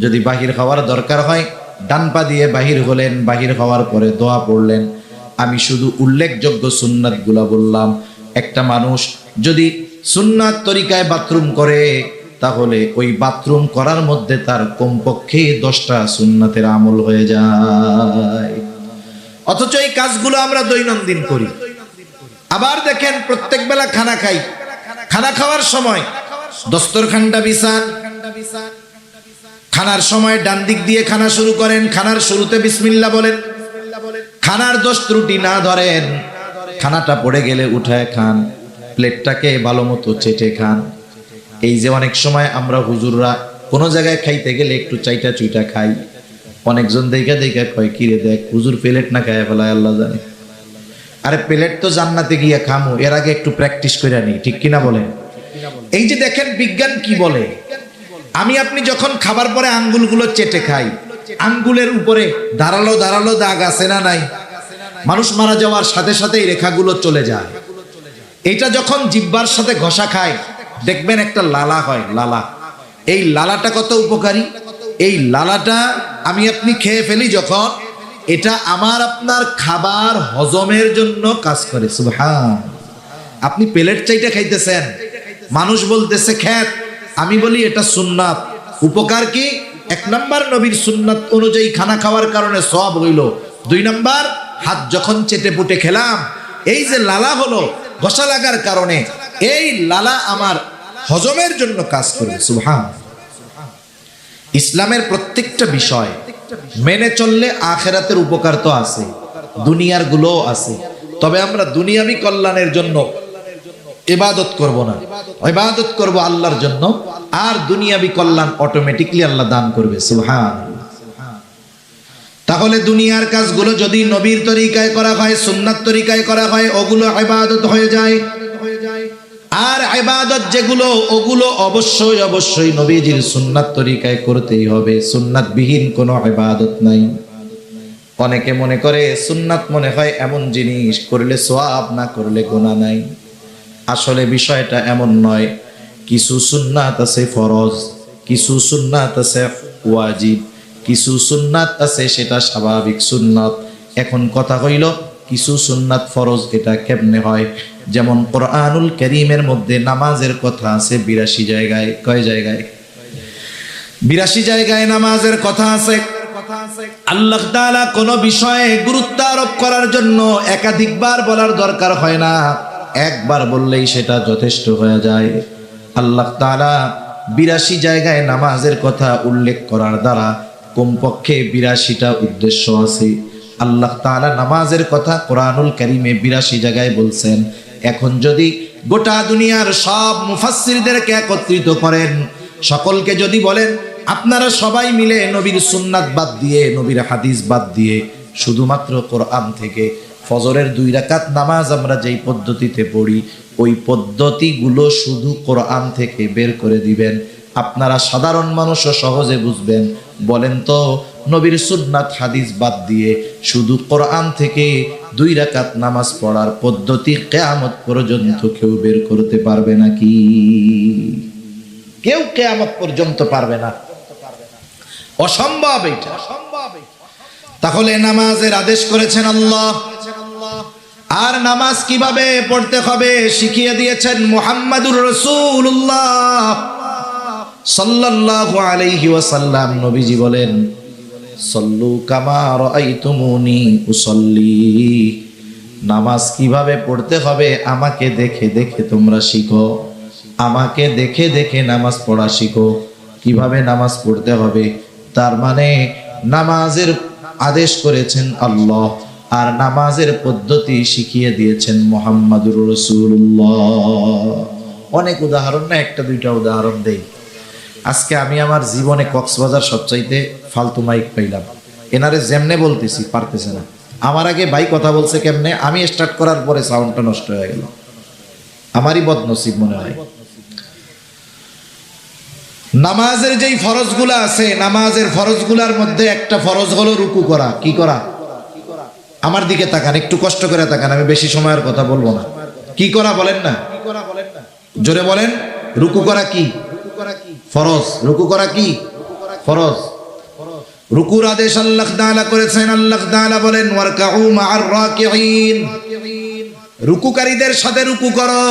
যদি বাহির খাওয়ার দরকার হয় ডান পা দিয়ে বাহির হলেন, বাহির হওয়ার পরে দোয়া পড়লেন। আমি শুধু উল্লেখযোগ্য সুন্নাতগুলা বললাম। একটা মানুষ যদি সুন্নাত তরিকায় বাথরুম করে তাহলে ওই বাথরুম করার মধ্যে তার কমপক্ষে 10টা সুন্নাতের আমল হয়ে যায়। অথচ এই কাজগুলো আমরা দৈনন্দিন করি। আবার দেখেন, প্রত্যেক বেলা খানা খাই, খানা খাওয়ার সময় দস্তরখানটা বিছান, খানার সময় ডান দিক দিয়ে খানা শুরু করেন, খানার শুরুতে বিসমিল্লাহ বলেন, খানার দোষ ত্রুটি না ধরেন, খানাটা পড়ে গেলে উঠায় খান, প্লেটটাকে ভালো মতো চেটে খান। এই যে অনেক সময় আমরা হুজুররা কোনো জায়গায় খাইতে গেলে একটু চাইটা চুইটা খাই, অনেকজন দেখা কয় কিরে দেখ হুজুর প্লেট না খায় ফেলায়, আল্লাহ জানে। আরে প্লেট তো জান্নাতে গিয়া খামু, এর আগে একটু প্র্যাকটিস করে নি, ঠিক কিনা বলেন? এই যে দেখেন বিজ্ঞান কি বলে, আমি আপনি যখন খাবার পরে আঙ্গুলগুলো চেটে খাই, আঙ্গুলের উপরে ধারালো ধারালো দাগ আছে না নাই? মানুষ মারা যাওয়ার সাথে সাথে এই রেখাগুলো চলে যায়। এটা যখন জিহ্বার সাথে ঘষা খায় দেখবেন একটা লালা হয়, লালা। এই লালাটা কত উপকারী! এই লালাটা আমি আপনি খেয়ে ফেলি যখন, এটা আমার আপনার খাবার হজমের জন্য কাজ করে। সুবহান। আপনি প্লেট চাইটা খাইতেছেন, মানুষ বলতেছে খ্যাত, আমি বলি এটা সুন্নাত। উপকার কি? 1 নাম্বার নবীর সুন্নাত অনুযায়ী খানা খাওয়ার কারণে সওয়াব হইল। 2 নাম্বার, হাত যখন চেটে পুটে খেলাম, এই যে লালা হলো ঘষা লাগার কারণে, এই লালা আমার হজমের জন্য কাজ করে। সুবহান। ইসলামের প্রত্যেকটা বিষয় মেনে চললে আখিরাতের উপকার তো আছে, দুনিয়ার গুলোও আছে। তবে আমরা দুনিয়াবি কল্যাণের জন্য ইবাদত করব না, ইবাদত করব আল্লাহর জন্য, আর দুনিয়াবি কল্যাণ অটোমেটিকলি আল্লাহ দান করবে। সুবহান। তাহলে দুনিয়ার কাজগুলো যদি নবীর তরিকায় করা হয়, সুন্নাত তরিকায় করা হয়, ওগুলো ইবাদত হয়ে যায়। আর ইবাদত যেগুলো, ওগুলো অবশ্যই অবশ্যই নবীজির সুন্নাত তরিকায় করতেই হবে। সুন্নাত বিহীন কোনো ইবাদত নাই। অনেকে মনে করে সুন্নাত মনে হয় এমন জিনিস, করলে সওয়াব না করলে গুনাহ নাই। আসলে বিষয়টা এমন নয়। কিছু সুন্নাত আছে ফরজ, কিছু সুন্নাত আছে ওয়াজিব, কিছু সুন্নাত আছে সেটা স্বাভাবিক সুন্নাত। এখন কথা হইল কিছু সুন্নাত ফরজ, এটা কেমনে হয়? যেমন কোরআনুল কারীমের মধ্যে নামাজের কথা আছে 82 জায়গায়। কয় জায়গায়? 82 জায়গায় নামাজের কথা আছে। আল্লাহ তাআলা কোন বিষয়ে গুরুত্ব আরোপ করার জন্য একাধিকবার বলার দরকার হয় না, একবার বললেই সেটা যথেষ্ট হয়ে যায়। আল্লাহ তাআলা 82 জায়গায় নামাজের কথা উল্লেখ করার দ্বারা কমপক্ষে 82টা উদ্দেশ্য আছে। আল্লাহ তাআলা নামাজের কথা কোরআনুল কারীমে 82 জায়গায় বলছেন। এখন যদি গোটা দুনিয়ার সব মুফাসসিরদেরকে একত্রিত করেন, সকলকে যদি বলেন আপনারা সবাই মিলে নবীর সুন্নাত বাদ দিয়ে, নবীর হাদিস বাদ দিয়ে শুধুমাত্র কোরআন থেকে ফজরের 2 রাকাত নামাজ আমরা যেই পদ্ধতিতে পড়ি, ওই পদ্ধতিগুলো শুধু কোরআন থেকে বের করে দিবেন, আপনারা সাধারণ মানুষও সহজে বুঝবেন। বলেন তো নবীর সুন্নাত হাদিস বাদ দিয়ে শুধু কোরআন থেকে 2 রাকাত নামাজ পড়ার পদ্ধতি কিয়ামত পর্যন্ত কেউ বের করতে পারবে নাকি? কেউ কিয়ামত পর্যন্ত পারবে না, অসম্ভব এটা। তাহলে নামাজের আদেশ করেছেন আল্লাহ, আর নামাজ কিভাবে পড়তে হবে শিখিয়ে দিয়েছেন মুহাম্মাদুর রাসূলুল্লাহ সাল্লাল্লাহু আলাইহি ওয়াসাল্লাম। নবীজি বলেন, সল্লু কামা রাআইতুমুনি উসাল্লি। নামাজ কিভাবে পড়তে হবে আমাকে দেখে দেখে তোমরা শিখো, আমাকে দেখে দেখে নামাজ পড়া শিখো। কিভাবে নামাজ পড়তে হবে, তার মানে নামাজের আদেশ করেছেন আল্লাহ, আর নামাজের পদ্ধতি শিখিয়ে দিয়েছেন মুহাম্মাদুর রাসূলুল্লাহ। অনেক উদাহরণ না, একটা দুইটা উদাহরণ দেই। আজকে আমি আমার জীবনে কক্সবাজার সবচাইতে ফালতু মাইক পাইলাম। এনারে যেমনে বলতেছি পারতেছে না। আমার আগে ভাই কথা বলছে কেমনে, আমি স্টার্ট করার পরে সাউন্ডটা নষ্ট হয়ে গেল। আমারই বদনসিব মনে হয়। নামাজের যেই ফরজগুলা আছে, নামাজের ফরজগুলার মধ্যে একটা ফরজ হলো রুকু করা। কি করা? আমার দিকে তাকান, একটু কষ্ট করে তাকান, আমি বেশি সময়ের কথা বলবো না। কি করা বলেন না, জোরে বলেন। রুকু করা কি ফরজ? রুকু করা কি ফরজ? রুকুর আদেশ আল্লাহ তাআলা করেছেন। আল্লাহ তাআলা বলেন, ওয়ারকাউ মা'আর রাকিঈন, রুকুকারীদের সাথে রুকু করো।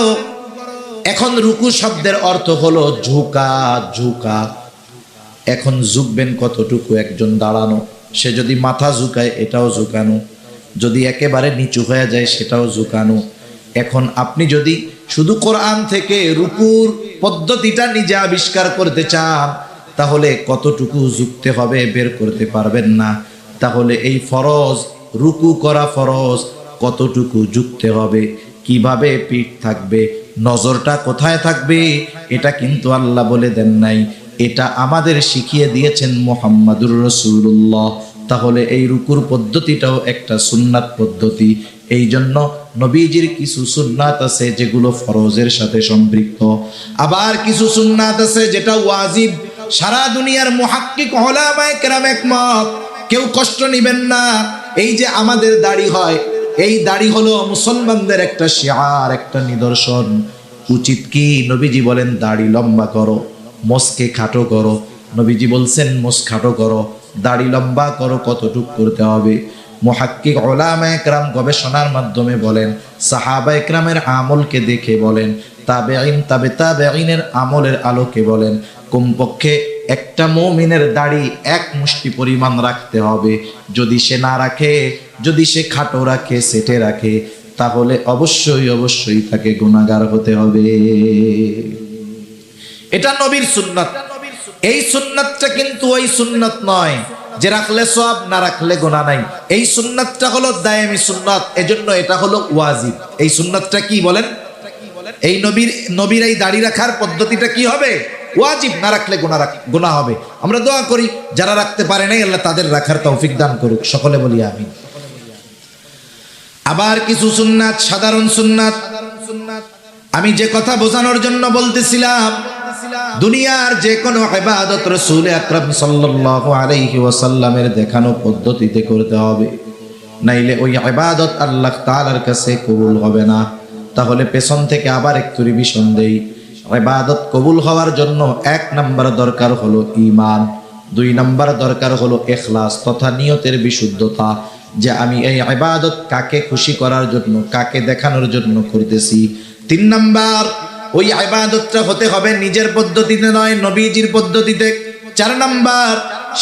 এখন রুকু শব্দের অর্থ হলো ঝুঁকা, ঝুঁকা। এখন ঝুঁকবেন কতটুকু? একজন দাঁড়ানো, সে যদি মাথা ঝুঁকায় এটাও ঝুঁকানো, যদি একেবারে নিচু হয়ে যায় সেটাও ঝুঁকানো। এখন আপনি যদি শুধু কোরআন থেকে রুকুর পদ্ধতিটা নিজে আবিষ্কার করতে চান, তাহলে কতটুকু ঝুঁকতে হবে বের করতে পারবেন না। তাহলে এই ফরজ, রুকু করা ফরজ, কতটুকু ঝুঁকতে হবে, কিভাবে পিঠ থাকবে, নজরটা কোথায় থাকবে, এটা কিন্তু আল্লাহ বলে দেন নাই, এটা আমাদের শিখিয়ে দিয়েছেন মুহাম্মাদুর রাসূলুল্লাহ। তাহলে এই রুকুর পদ্ধতিটাও একটা সুন্নাত পদ্ধতি। এই জন্য নবীজির কিছু সুন্নাত আছে যেগুলো ফরজের সাথে সম্পৃক্ত, আবার কিছু সুন্নাত আছে যেটা ওয়াজিব। সারা দুনিয়ার মুহাক্কিক উলামায়ে কেরাম একমত, কেউ কষ্ট নেবেন না। এই যে আমাদের দাড়ি হয়, এই দাড়ি হলো মুসলমানদের একটা শিআর, একটা নিদর্শন। উচিত কি? নবীজি বলেন দাড়ি লম্বা করো, মোছকে খাটো করো। নবীজি বলছেন মোছ খাটো করো, দাড়ি লম্বা করো। কতটুক করতে হবে? মুহাক্কিক উলামায়ে কেরাম গবেষণার মাধ্যমে বলেন, সাহাবায়ে কেরামের আমলকে দেখে বলেন, তাবেঈন, তাবেঈনের আমলের আলোকে বলেন, কমপক্ষে একটা মুমিনের দাড়ি 1 মুষ্টি পরিমাণ রাখতে হবে। যদি সে না রাখে, যদি সে খাটো রাখে, সেটে রাখে, তাহলে অবশ্যই অবশ্যই তাকে গুনাহগার হতে হবে। এটা নবীর সুন্নাত। এই সুন্নাতটা কিন্তু ওই সুন্নাত নয় যে রাখলে সওয়াব, না রাখলে গুনাহ নাই। এই সুন্নাতটা হলো দায়েমি সুন্নাত, এজন্য এটা হলো ওয়াজিব। এই সুন্নাতটা কি বলেন? এই নবীর এই দাড়ি রাখার পদ্ধতিটা কি হবে? ওয়াজিব। না রাখলে গুনাহ হবে। আমরা দোয়া করি যারা রাখতে পারে নাই আল্লাহ তাদের রাখার তৌফিক দান করুক। সকলে বলি আমিন। আবার কিছু সুন্নাত, সাধারণ সুন্নাত, আমি যে কথা বোঝানোর জন্য বলতেছিলাম, দুনিয়ার যে কোনো ইবাদত রাসূল আকরাম সাল্লাল্লাহু আলাইহি ওয়াসাল্লামের দেখানো পদ্ধতিতে করতে হবে, নাইলে ওই ইবাদত আল্লাহ তাআলার কাছে কবুল হবে না। তাহলে পেছন থেকে আবার একটু রিভিশন দেই। ইবাদত কবুল হওয়ার জন্য 1 নাম্বার দরকার হলো ঈমান, 2 নাম্বার দরকার হলো ইখলাস তথা নিয়তের বিশুদ্ধতা, যে আমি এই ইবাদত কাকে খুশি করার জন্য, কাকে দেখানোর জন্য করতেছি। 3 নাম্বার, ওই ইবাদতটা হতে হবে নিজের পদ্ধতিতে নয়, নবীজির পদ্ধতিতে। 4 নাম্বার,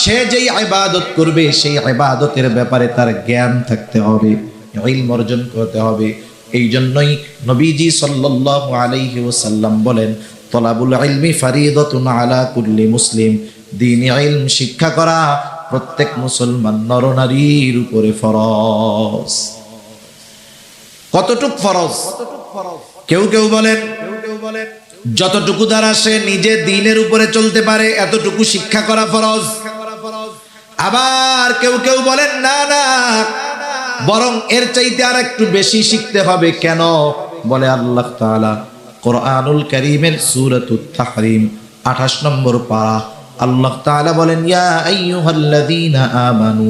সে যেই ইবাদত করবে সেই ইবাদতের ব্যাপারে তার জ্ঞান থাকতে হবে, ইলম অর্জন করতে হবে। এই জন্যই নবীজি সাল্লাল্লাহু আলাইহি ওয়াসাল্লাম বলেন, তলাবুল ইলমি ফারিদাতুন আলা কুল্লি মুসলিম, দ্বীনি ইলম শিক্ষা করা প্রত্যেক মুসলমান নরনারীর উপরে ফরজ। কতটুক ফরজ? কেউ কেউ বলেন যতটুকু দ্বারা সে নিজে দ্বীনের উপরে চলতে পারে এতটুকু শিক্ষা করা ফরজ। আবার কেউ কেউ বলেন না না, বরং এর চাইতে আর একটু বেশি শিখতে হবে। কেন? বলে আল্লাহ তাআলা কোরআনুল কারীমের সূরাতুত তাহরিম 28 নম্বর পারা আল্লাহ তাআলা বলেন, ইয়া আইয়ুহাল্লাযীনা আমানু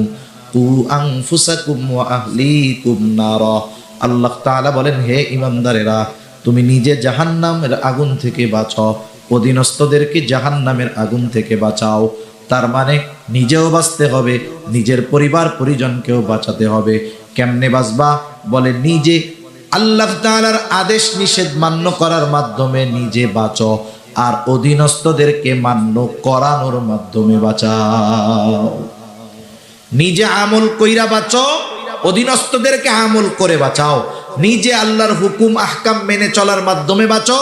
কু আনফুসাকুম ওয়া আহলিকুম নারা। আল্লাহ তাআলা বলেন, হে ঈমানদারেরা, তুমি নিজে জাহান্নামের আগুন থেকে বাঁচাও, অধীনস্থদেরকে জাহান্নামের আগুন থেকে বাঁচাও। তার মানে নিজেও বাঁচতে হবে, নিজের পরিবার পরিজনকেও বাঁচাতে হবে। কেমনে বাঁচবা? বলে নিজে আল্লাহ তাআলার আদেশ নিষেধ মান্য করার মাধ্যমে নিজে বাঁচো, আর অধীনস্থদেরকে মান্য করানোর মাধ্যমে বাঁচাও। নিজে আমল কইরা বাঁচো, অধীনস্থদেরকে আমল করে বাঁচাও। নিজে আল্লাহর হুকুম আহকাম মেনে চলার মাধ্যমে বাঁচো,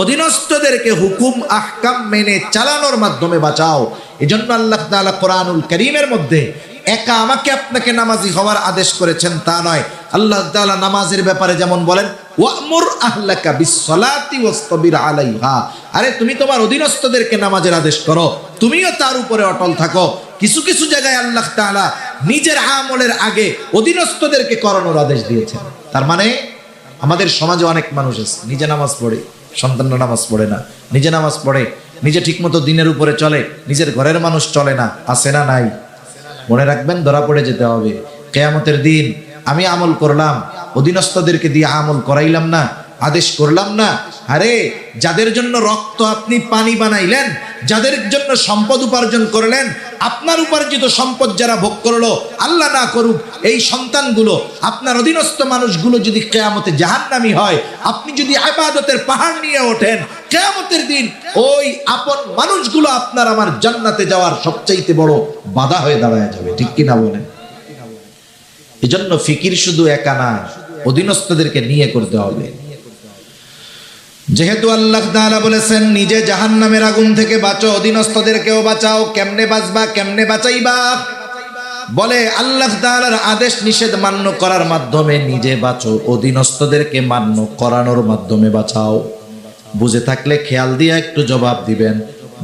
অধীনস্থদেরকে হুকুম আহকাম মেনে চালানোর মাধ্যমে বাঁচাও। এজন্য আল্লাহ তাআলা কোরআনুল কারীমের মধ্যে একা আমাকে আপনাকে নামাজি হওয়ার আদেশ করেছেন তা নয়। আল্লাহ তাআলা নামাজের ব্যাপারে যেমন বলেন, ওয়ামুর আহলাকা বিসসালাতি ওয়াসতাবির আলাইহা, আরে তুমি তোমার অধীনস্থদেরকে নামাজের আদেশ করো, তুমিও তার উপরে অটল থাকো। কিছু কিছু জায়গায় আল্লাহ তাআলা নিজের আমলের আগে অধীনস্থদেরকে করানোর আদেশ দিয়েছেন। তার মানে আমাদের সমাজে অনেক মানুষ আছে নিজে নামাজ পড়ে, সন্তানরা নামাজ পড়ে না, নিজে নামাজ পড়ে, নিজে ঠিকমতো দিনের উপরে চলে, নিজের ঘরের মানুষ চলে না। আছে না নাই? মনে রাখবেন, ধরা পড়ে যেতে হবে কিয়ামতের দিন। আমি আমল করলাম, অধীনস্থদেরকে দিয়ে আমল করাইলাম না, আদেশ করলাম না। আরে যাদের জন্য রক্ত আপনি পানি বানাইলেন, যাদের জন্য সম্পদ উপার্জন করলেন, আপনার উপার্জিত সম্পদ যারা ভোগ করলো, আল্লাহ না করুক এই সন্তানগুলো, আপনার অধীনস্থ মানুষগুলো যদি কিয়ামতে জাহান্নামী হয়, আপনি যদি ইবাদতের পাহাড় নিয়ে ওঠেন, কিয়ামতের দিন ওই আপন মানুষগুলো আপনার আমার জান্নাতে যাওয়ার সবচাইতে বড় বাধা হয়ে দাঁড়ায় যাবে। ঠিক কি না বলেন? এজন্য ফিকির শুধু একা না, অধীনস্থদেরকে নিয়ে করতে হবে। যেহেতু আল্লাহ তাআলা বলেছেন নিজে জাহান্নামের আগুন থেকে বাঁচো, অধীনস্থদেরকেও বাঁচাও। কেমনে বাঁচবা, কেমনে বাঁচাইবা? বলে আল্লাহ তাআলার আদেশ নিষেধ মান্য করার মাধ্যমে নিজে বাঁচো, অধীনস্থদেরকে মান্য করানোর মাধ্যমে বাঁচাও। বুঝে থাকলে খেয়াল দিয়ে একটু জবাব দিবেন।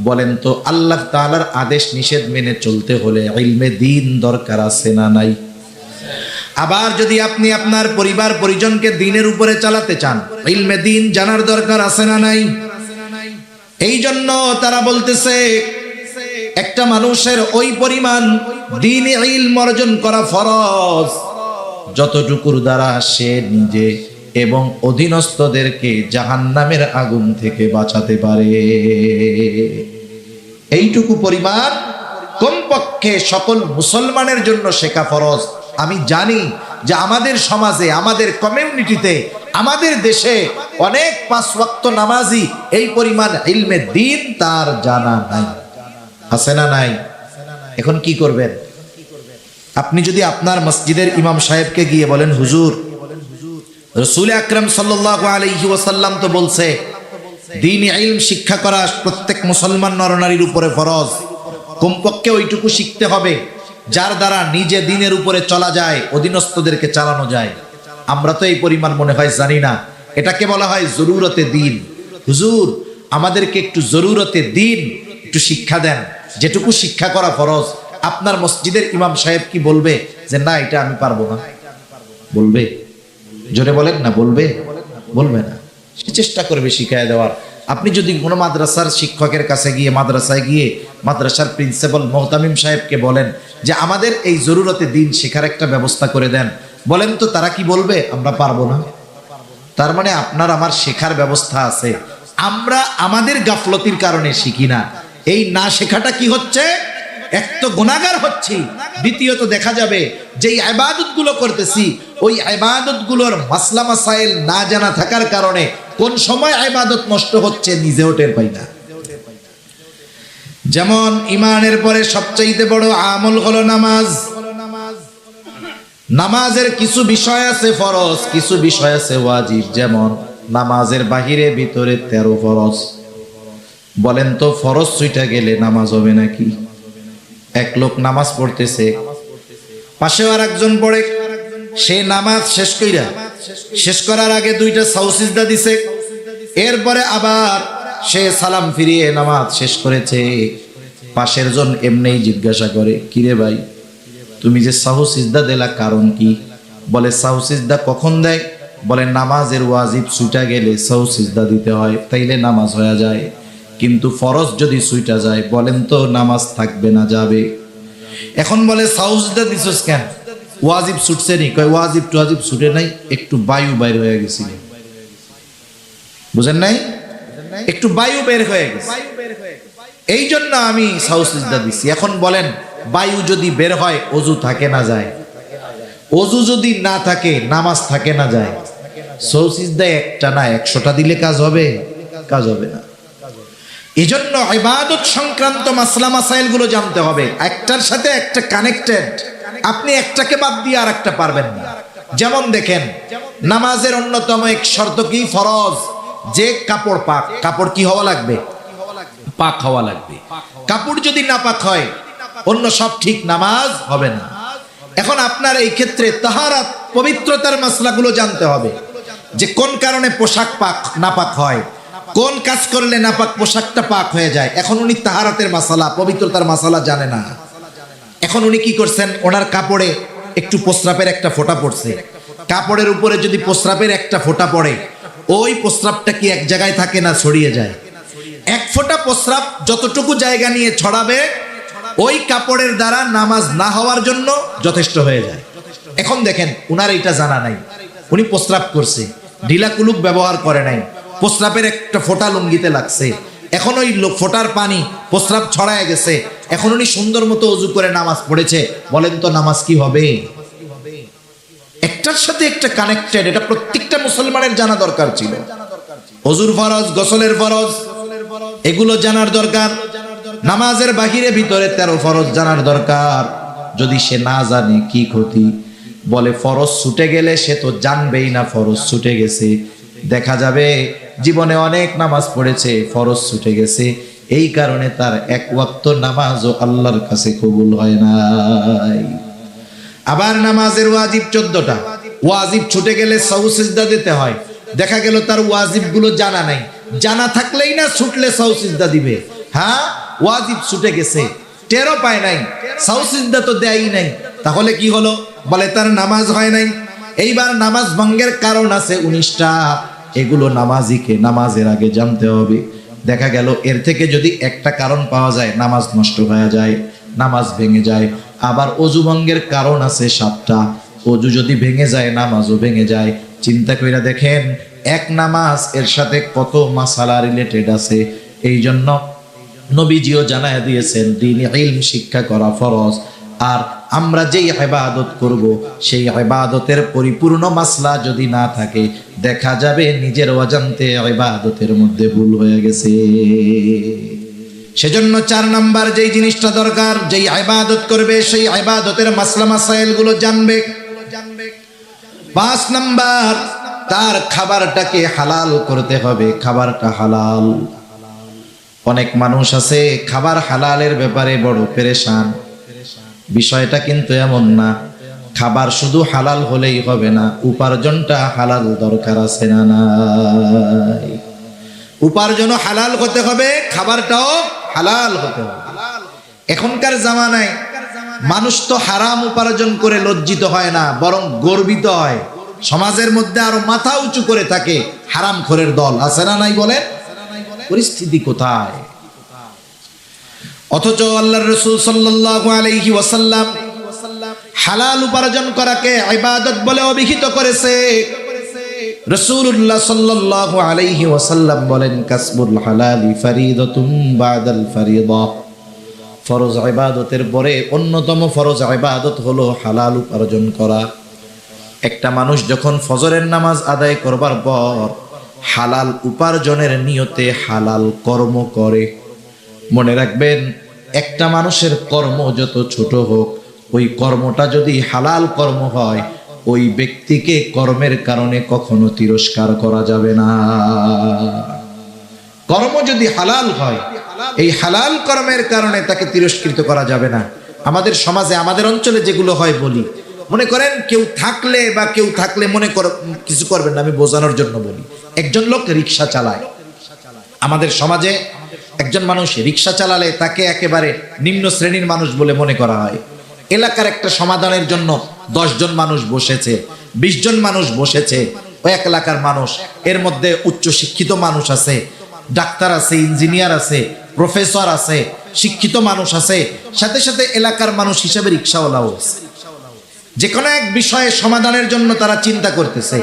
বলেন তো, আল্লাহ তাআলার আদেশ নিষেধ মেনে চলতে হলে ইলমে দ্বীন দরকার আছে না নাই? আবার যদি আপনি আপনার পরিবার পরিজনকে দ্বীনের উপরে চালাতে চান, ইলমে দ্বীন জানার দরকার আছে না নাই? এই জন্য তারা বলতেছে একটা মানুষের ওই পরিমাণ দ্বীনি ইলম অর্জন করা ফরজ যতটুকুর দ্বারা সে নিজে এবং অধীনস্থদেরকে জাহান্নামের আগুন থেকে বাঁচাতে পারে। এইটুকু পরিমাণ কমপক্ষে সকল মুসলমানের জন্য শেখা ফরজ। আমি জানি যে আমাদের সমাজে, আমাদের কমিউনিটিতে, আমাদের দেশে অনেক পাঁচ ওয়াক্ত নামাজি এই পরিমাণ ইলমে দ্বীন তার জানা নাই। আছে না নাই? এখন কি করবেন? আপনি যদি আপনার মসজিদের ইমাম সাহেবকে গিয়ে বলেন, হুজুর, রাসূল আকরাম সাল্লাল্লাহু আলাইহি ওয়াসাল্লাম তো বলছে দ্বীনি ইলম শিক্ষা করা প্রত্যেক মুসলমান নরনারীর উপরে ফরজ, কমপক্ষে ওইটুকু শিখতে হবে যার দ্বারা নিজে দ্বীনের উপরে চলা যায়, অধীনস্থদেরকে চালানো যায়। আমরা তো এই পরিমাণ মনে হয় জানি না। এটাকে বলা হয় জরুরতে দ্বীন। হুজুর, আমাদেরকে একটু জরুরতে দ্বীন একটু শিক্ষা দেন, যেটুকু শিক্ষা করা ফরজ। আপনার মসজিদের ইমাম সাহেব কি বলবে যে না এটা আমি পারবো না? বলবে? জোরে বলেন না, বলবে? বলবে না। সে চেষ্টা করবে শিখায় দেওয়ার। আপনি যদি কোনো মাদ্রাসার শিক্ষকের কাছে গিয়ে, মাদ্রাসায় গিয়ে মাদ্রাসার প্রিন্সিপাল মোহতামিম সাহেবকে বলেন যে আমাদের এই জরুরতে দ্বীন শেখার একটা ব্যবস্থা করে দেন, বলেন তো তারা কি বলবে? আমরা পারবো না। তার মানে আপনার আমার শেখার ব্যবস্থা আছে, আমরা আমাদের গাফলতির কারণে শিখি না। এই না শেখাটা কি হচ্ছে? এক তো গুনাহগার হচ্ছি, দ্বিতীয়ত দেখা যাবে যে ইবাদত গুলো করতেছি ওই ইবাদত গুলোর মাসলা মাসাইল না জানা থাকার কারণে কোন সময় ইবাদত নষ্ট হচ্ছে নিজেও টের পাই না। যেমন ইমানের পরে সবচেয়ে বড় আমল হলো নামাজ। নামাজের কিছু বিষয় আছে ফরজ, কিছু বিষয় আছে ওয়াজিব। যেমন নামাজের বাহিরে ভিতরে 13 ফরজ। বলেন তো ফরজ ছুইটা গেলে নামাজ হবে নাকি? এক লোক নামাজ পড়তেছে, পাশেও আর একজন পড়ে, সে নামাজ শেষ করার আগে 2টা সাউসিজদা দিছে, এরপরে আবার সে সালাম ফিরিয়ে নামাজ শেষ করেছে। পাশের জন এমনিই জিজ্ঞাসা করে, কিরে ভাই তুমি যে সাউসিজদা দিলা কারণ কি? বলে সাউসিজদা কখন দেয়? বলে নামাজের ওয়াজিব ছুটা গেলে সাউসিজদা দিতে হয়, তাইলে নামাজ হয়ে যায়। কিন্তু ফরজ যদি ছুইটা যায় বলেন তো নামাজ থাকবে না যাবে? এখন বলে সাউজদা দিছস কেন? ওয়াজিব ছুটছে নি? কয় ওয়াজিব টুয়াজিব ছুটে নাই, একটু বায়ু বাইর হয়ে গেছিল। বুঝেন নাই? একটু বায়ু বের হয়ে গেছে, এই জন্য আমি সাউজদা দিছি। এখন বলেন বায়ু যদি বের হয় ওযু থাকে না যায়? ওযু যদি না থাকে নামাজ থাকে না যায়? সাউজদা একটা না 100টা দিলে কাজ হবে? কাজ হবে না। এজন্য ইবাদত সংক্রান্ত মাসলা মাসাইল গুলো জানতে হবে, একটার সাথে একটা কানেক্টেড। আপনি একটাকে বাদ দিয়ে আর একটা পারবেন না। যেমন দেখেন, নামাজের অন্যতম এক শর্ত কি? ফরজ যে কাপড় পাক। কাপড় কি হওয়া লাগবে? পাক হওয়া লাগবে। কাপড় যদি না পাক হয় অন্য সব ঠিক, নামাজ হবে না। এখন আপনার এই ক্ষেত্রে তাহারাত পবিত্রতার মাসলাগুলো জানতে হবে, যে কোন কারণে পোশাক পাক নাপাক হয়, কোন কাজ করলে নাপাক পোশাকটা পাক হয়ে যায়। এখন উনি তাহারাতের মাসালা, পবিত্রতার মাসালা জানে না। এখন উনি কি করছেন? ওনার কাপড়ে একটু প্রস্রাবের একটা ফোঁটা পড়ছে। কাপড়ের উপরে যদি প্রস্রাবের একটা ফোঁটা পড়ে, ওই প্রস্রাবটা কি এক জায়গায় থাকে না ছড়িয়ে যায়? এক ফোঁটা প্রস্রাব যতটুকু জায়গা নিয়ে ছড়াবে ওই কাপড়ের দ্বারা নামাজ না হওয়ার জন্য যথেষ্ট হয়ে যায়। এখন দেখেন উনার এটা জানা নাই, উনি প্রস্রাব করছে, ঢিলা কুলুক ব্যবহার করে নাই, প্রস্রাবের একটা ফোঁটা লুঙ্গিতে লাগছে। এখন ওই ফোঁটার পানি প্রস্রাব ছড়ায় গেছে। এখন উনি সুন্দর মতো ওযু করে নামাজ পড়েছে, বলেন তো নামাজ কি হবে? একটার সাথে একটা কানেক্টেড। এটা প্রত্যেকটা মুসলমানের জানা দরকার ছিল। ওযুর ফরজ, গোসলের ফরজ, এগুলো জানার দরকার। নামাজের বাহিরে ভিতরে 13 ফরজ জানার দরকার। যদি সে না জানে কি ক্ষতি? বলে ফরজ ছুটে গেলে সে তো জানবেই না ফরজ ছুটে গেছে। দেখা যাবে জীবনে অনেক নামাজ পড়েছে, ফরজ ছুটে গেছে, এই কারণে তার এক ওয়াক্ত নামাজও আল্লাহর কাছে কবুল হয় নাই। আবার নামাজের ওয়াজিব 14টা। ওয়াজিব ছুটে গেলে সাহু সিজদা দিতে হয়। দেখা গেল তার ওয়াজিব গুলো জানা নাই, জানা থাকলেই না ছুটলে সাহু সিজদা দিবে। হ্যাঁ, ওয়াজিব ছুটে গেছে, টেরও পায় নাই, সাহু সিজদা তো দেয়ই নাই, তাহলে কি হলো? বলে তার নামাজ হয় নাই। এইবার নামাজ ভঙ্গের কারণ আছে 19টা। এগুলো নামাজিকে নামাজের আগে জানতে হবে। দেখা গেল এর থেকে যদি একটা কারণ পাওয়া যায় নামাজ নষ্ট হয়ে যায়, নামাজ ভেঙে যায়। আবার অজু ভঙ্গের কারণ আছে 7টা। অজু যদি ভেঙে যায় নামাজও ভেঙে যায়। চিন্তা কইরা দেখেন এক নামাজ এর সাথে কত মাসালা রিলেটেড আছে। এই জন্য নবীজিও জানায় দিয়েছেন দ্বীনি ইলম শিক্ষা করা ফরজ। আর আমরা যেই ইবাদত করব সেই ইবাদতের পরিপূর্ণ মাসলা যদি না থাকে দেখা যাবে নিজের অজান্তে ইবাদতের মধ্যে ভুল হয়ে গেছে। সেজন্য 4 নাম্বার যেই জিনিসটা দরকার, যেই ইবাদত করবে সেই ইবাদতের মাসলা মাসাইল গুলো জানবে। 5 নাম্বার, তার খাবারটাকে হালাল করতে হবে। খাবারটা হালাল। অনেক মানুষ আছে খাবার হালালের ব্যাপারে বড় পেরেশান। বিষয়টা কিন্তু এমন না, খাবার শুধু হালাল হলেই হবে না, উপার্জনটা হালাল দরকার আছে না নাই? উপার্জনও হালাল হতে হবে, খাবারটাও হালাল হতে হবে। এখনকার জামানায় মানুষ তো হারাম উপার্জন করে লজ্জিত হয় না, বরং গর্বিত হয়। সমাজের মধ্যে আরো মাথা উঁচু করে থাকে হারামখোরের দল, আছে না নাই বলেন? পরিস্থিতি কোথায়? অথচ আল্লাহর রাসূল সাল্লাল্লাহু আলাইহি ওয়াসাল্লাম হালাল উপার্জন করাকে ইবাদত বলে অভিহিত করেছে। রাসূলুল্লাহ সাল্লাল্লাহু আলাইহি ওয়াসাল্লাম বলেন, কাসবুল হালালি ফরিদাতুম বাদাল ফরিদা। ফরজ ইবাদতের পরে অন্যতম ফরজ ইবাদত হলো হালাল উপার্জন করা। একটা মানুষ যখন ফজরের নামাজ আদায় করবার পর হালাল উপার্জনের নিয়তে হালাল কর্ম করে, মনে রাখবেন একটা মানুষের কর্ম যত ছোট হোক, ওই কর্মটা যদি হালাল কর্ম হয় ওই ব্যক্তিকে কর্মের কারণে কখনো তিরস্কার করা যাবে না। কর্ম যদি হালাল হয় এই হালাল কর্মের কারণে তাকে তিরস্কৃত করা যাবে না। আমাদের সমাজে আমাদের অঞ্চলে যেগুলো হয় বলি, মনে করেন কেউ থাকলে মনে কর কিছু করবেন না, আমি বোঝানোর জন্য বলি। একজন লোক রিক্সা চালায়, আমাদের সমাজে একজন মানুষ রিক্সা চালালে তাকে একেবারে নিম্ন শ্রেণীর মানুষ বলে মনে করা হয়। এলাকার একটা সমাধানের জন্য 10 জন মানুষ বসেছে, 20 জন মানুষ বসেছে, ওই এক এলাকার মানুষ, এর মধ্যে উচ্চ শিক্ষিত মানুষ আছে, ডাক্তার আছে, ইঞ্জিনিয়ার আছে, প্রফেসর আছে, শিক্ষিত মানুষ আছে, সাথে সাথে এলাকার মানুষ হিসেবে রিক্সাওয়ালাও আছে। যে কোনো এক বিষয়ে সমাধানের জন্য তারা চিন্তা করতেছে,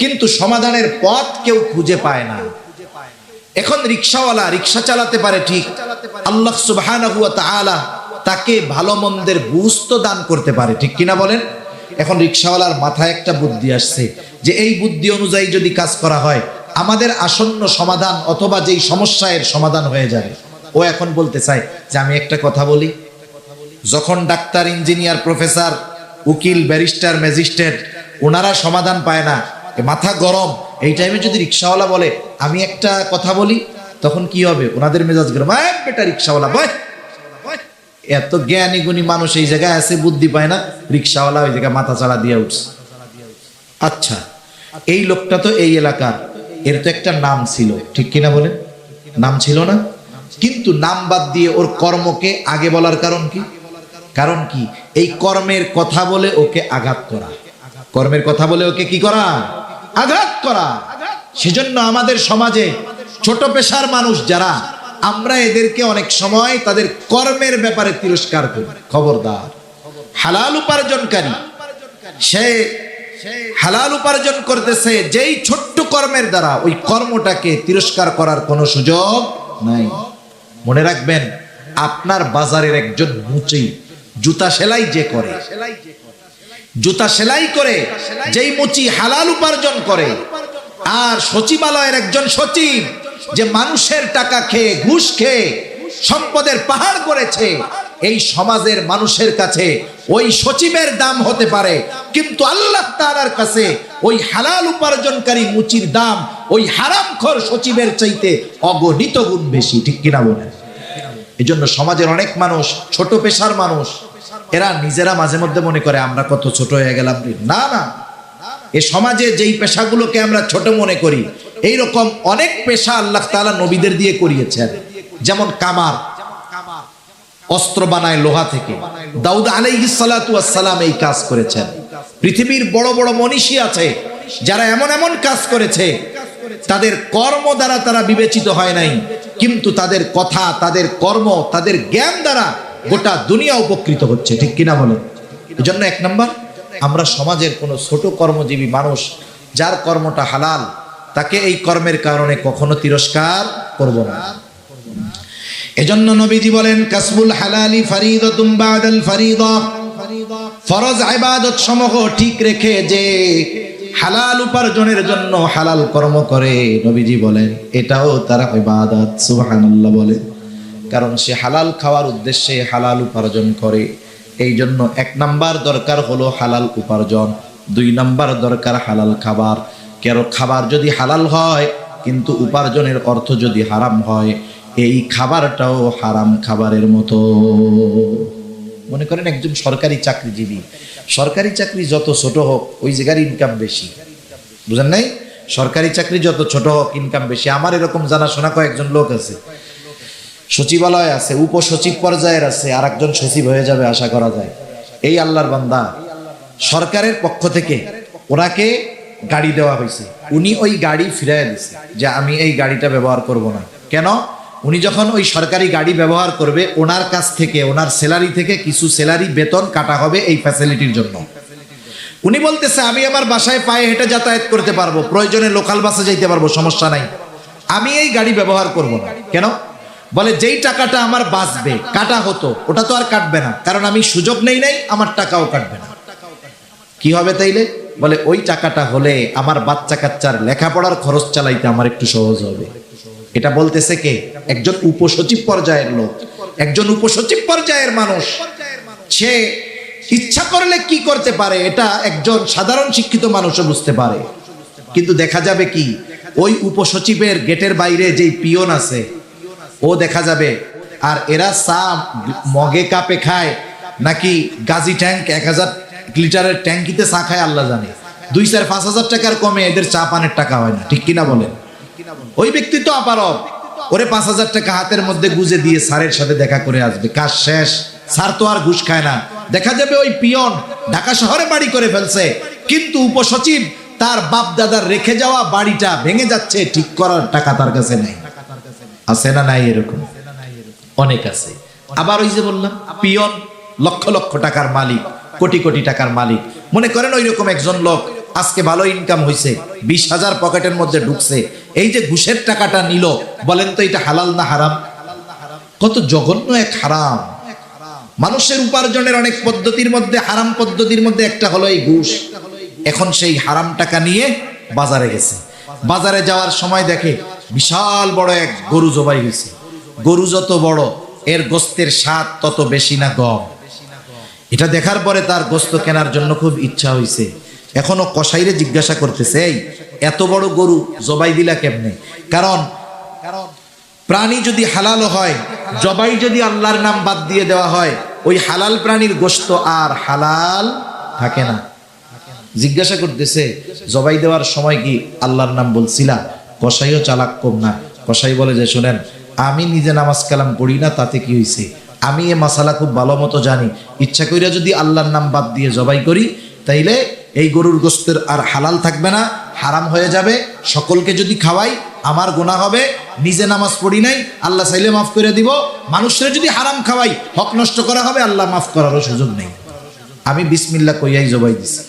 কিন্তু সমাধানের পথ কেউ খুঁজে পায় না। এখন রিক্সাওয়ালা রিক্সা চালাতে পারে ঠিক, আল্লাহ সুবহানাহু ওয়া তাআলা তাকে ভালো মন্দের বুঝ তো দান করতে পারে, ঠিক কিনা বলেন? এখন রিক্সাওয়ালার মাথায় একটা বুদ্ধি আসছে যে এই বুদ্ধি অনুযায়ী যদি কাজ করা হয় আমাদের আসন্ন সমাধান অথবা যেই সমস্যার সমাধান হয়ে যাবে। ও এখন বলতে চায় যে আমি একটা কথা বলি, যখন ডাক্তার, ইঞ্জিনিয়ার, প্রফেসর, উকিল, ব্যারিস্টার, ম্যাজিস্ট্রেট ওনারা সমাধান পায় না, মাথা গরম, এই টাইমে যদি রিক্সাওয়ালা বলে আমি একটা কথা বলি, তখন কি হবে? ওনাদের মেজাজ গরম, বেটা রিক্সাওয়ালা বয়। এত জ্ঞানী গুণী মানুষ এই জায়গায় আছে, বুদ্ধি পায় না, রিক্সাওয়ালা ওই জায়গায় মাথা চাড়া দিয়ে উঠছে। আচ্ছা, এই লোকটা তো এই এলাকার, এর তো একটা নাম ছিল, ঠিক কিনা বলেন? নাম ছিল না? কিন্তু নাম বাদ দিয়ে ওর কর্মকে আগে বলার কারণ কি? কারণ কি? এই কর্মের কথা বলে ওকে আঘাত করা, কর্মের কথা বলে ওকে কি করা? আঘাত করা। সেজন্য আমাদের সমাজে ছোট পেশার মানুষ যারা, আমরা এদেরকে অনেক সময় তাদের কর্মের ব্যাপারে তিরস্কার করি। খবরদার, হালাল উপার্জনকারী, সে হালাল উপার্জন করতেছে, যেই ছোট্ট কর্মের দ্বারা ওই কর্মটাকে তিরস্কার করার কোনো সুযোগ নাই। মনে রাখবেন, আপনার বাজারের একজন মুচি জুতা সেলাই যে করে, জুতা সেলাই করে যেই মুচি হালাল উপার্জন করে, আর সচিবালয়ের একজন সচিব যে মানুষের টাকা খেয়ে, ঘুষ খেয়ে সম্পদের পাহাড় করেছে, এই সমাজের মানুষের কাছে ওই সচিবের দাম হতে পারে, কিন্তু আল্লাহ তাআলার কাছে ওই হালাল উপার্জনকারী মুচির দাম ওই হারামখোর সচিবের চাইতে অগণিত গুণ বেশি, ঠিক কিনা বলেন? এই জন্য সমাজের অনেক মানুষ, ছোট পেশার মানুষ, এরা নিজেরা মাঝে মধ্যে মনে করে আমরা কত ছোট হয়ে গেলাম। না না, এ সমাজে যেই পেশাগুলোকে আমরা ছোট মনে করি, এইরকম অনেক পেশা আল্লাহ তাআলা নবীদের দিয়ে করিয়েছেন। যেমন কামার, অস্ত্র বানায় লোহা থেকে, দাউদ আলাইহিস সালাতু ওয়াস সালাম এই কাজ করেছেন। পৃথিবীর বড় বড় মনীষী আছে যারা এমন এমন কাজ করেছে, তাদের কর্ম দ্বারা তারা বিবেচিত হয় নাই, কিন্তু তাদের কথা, তাদের কর্ম, তাদের জ্ঞান দ্বারা গোটা দুনিয়া উপকৃত হচ্ছে, ঠিক কিনা বলেন? এই জন্য এক নম্বর, আমরা সমাজের কোনো ছোট কর্মজীবী মানুষ যার কর্মটা হালাল, তাকে এই কর্মের কারণে কখনো তিরস্কার করব না। এজন্য নবীজি বলেন, কাসবুল হালালি ফরিদাতুম বাদাল ফরিদা, ফরজ ইবাদত সমূহ ঠিক রেখে যে হালাল উপার্জনের জন্য হালাল কর্ম করে, নবীজি বলেন এটাও তার ইবাদত। সুবহানাল্লাহ বলে, কারণ সে হালাল খাওয়ার উদ্দেশ্যে হালাল উপার্জন করে। এই জন্য এক নাম্বার দরকার হলো হালাল উপার্জন, দুই নাম্বার দরকার হালাল খাবার। কারণ খাবার যদি হালাল হয় কিন্তু উপার্জনের অর্থ যদি হারাম হয়, এই খাবারটাও হারাম খাবারের মতো। মনে করেন একজন সরকারি চাকরিজীবী, সরকারি চাকরি যত ছোট হোক ওই জায়গার ইনকাম বেশি, বুঝেন নাই? সরকারি চাকরি যত ছোট হোক ইনকাম বেশি। আমার এরকম জানাশোনা কয়েকজন লোক আছে, সচিবালয় আছে, উপসচিব পর্যায়ের আছে, আর একজন সচিব হয়ে যাবে আশা করা যায়। এই আল্লাহর বান্দা, সরকারের পক্ষ থেকে ওনাকে গাড়ি দেওয়া হয়েছে, উনি ওই গাড়ি ফিরাইয়া দিচ্ছে যে আমি এই গাড়িটা ব্যবহার করব না। কেন? উনি যখন ওই সরকারি গাড়ি ব্যবহার করবে, ওনার কাছ থেকে, ওনার স্যালারি থেকে কিছু স্যালারি বেতন কাটা হবে এই ফ্যাসিলিটির জন্য। উনি বলতেছে আমি আমার বাসায় পায়ে হেঁটে যাতায়াত করতে পারবো, প্রয়োজনে লোকাল বাসে যাইতে পারবো, সমস্যা নাই, আমি এই গাড়ি ব্যবহার করব না। কেন? বলে যেই টাকাটা আমার বাঁচবে, কাটা হতো, ওটা তো আর কাটবে না, কারণ আমি সুযোগ নেই নাই, আমার টাকাও কাটবে না। কি হবে তাইলে? বলে ওই টাকাটা হলে আমার বাচ্চা কাচ্চার লেখাপড়ার খরচ চালাইতে আমার একটু সহজ হবে। এটা বলতেছে কে? একজন উপসচিব পর্যায়ের লোক, একজন উপসচিব পর্যায়ের মানুষ। সে ইচ্ছা করলে কি করতে পারে এটা একজন সাধারণ শিক্ষিত মানুষও বুঝতে পারে। কিন্তু দেখা যাবে কি, ওই উপসচিবের গেটের বাইরে যেই পিয়ন আছে ও দেখা যাবে, আর এরা চা মগে কাপে খায় নাকি গাজি ট্যাঙ্ক 1000 লিটারের ট্যাঙ্কিতে চা খায় আল্লাহ জানে। 2-4-5 হাজার টাকার কমে এদের চা পানের টাকা হয় না, ঠিক কিনা বলেন? ওই ব্যক্তি তো আপারব, ওরে 5000 টাকা হাতের মধ্যে গুজে দিয়ে স্যারের সাথে দেখা করে আসবে, কাজ শেষ। স্যার তো আর ঘুষ খায় না। দেখা যাবে ওই পিয়ন ঢাকা শহরে বাড়ি করে ফেলছে, কিন্তু উপসচিব তার বাপ দাদার রেখে যাওয়া বাড়িটা ভেঙে যাচ্ছে, ঠিক করার টাকা তার কাছে নেই। আছে না নাই? এরকম অনেক আছে। আবার ওই যে বললাম পিয়ন, লক্ষ লক্ষ টাকার মালিক, কোটি কোটি টাকার মালিক, মনে করেন ওই রকম একজন লোক আজকে ভালো ইনকাম হয়েছে, 20,000 পকেটের মধ্যে ঢুকছে, এই যে ঘুষের টাকাটা নিল, বলেন তো এটা হালাল না হারাম? কত জঘন্য এক হারাম। মানুষের উপার্জনের অনেক পদ্ধতির মধ্যে হারাম পদ্ধতির মধ্যে একটা হলো এই ঘুষ। এখন সেই হারাম টাকা নিয়ে বাজারে গেছে, বাজারে যাওয়ার সময় দেখে বিশাল বড় এক গরু জবাই হয়েছে। গরু যত বড়, এর গোস্তের স্বাদ তত বেশি না কম? এটা দেখার পরে তার গোস্ত কেনার জন্য খুব ইচ্ছা হয়েছে। এখনো কসাইরে জিজ্ঞাসা করতেছে, এই এত বড় গরু জবাই দিলা কেমনে? কারণ প্রাণী যদি হালাল হয়, জবাই যদি আল্লাহর নাম বাদ দিয়ে দেওয়া হয়, ওই হালাল প্রাণীর গোস্ত আর হালাল থাকে না। জিজ্ঞাসা করতেছে, জবাই দেওয়ার সময় কি আল্লাহর নাম বলছিলা? কসাইও চালাক কম না। কসাই বলে যে, শোনেন, আমি নিজে নামাজ কালাম পড়ি না, তাতে কি হয়েছে? আমি এ মাসালা খুব ভালো মতো জানি। ইচ্ছা কইরা যদি আল্লাহর নাম বাদ দিয়ে জবাই করি, তাইলে এই গরুর গোস্তের আর হালাল থাকবে না, হারাম হয়ে যাবে। সকলকে যদি খাওয়াই আমার গুনাহ হবে। নিজে নামাজ পড়ি নাই, আল্লাহ চাইলে মাফ করে দিব। মানুষের যদি হারাম খাওয়াই, হক নষ্ট করা হবে, আল্লাহ মাফ করারও সুযোগ নেই। আমি বিসমিল্লাহ কইয়াই জবাই দিছি।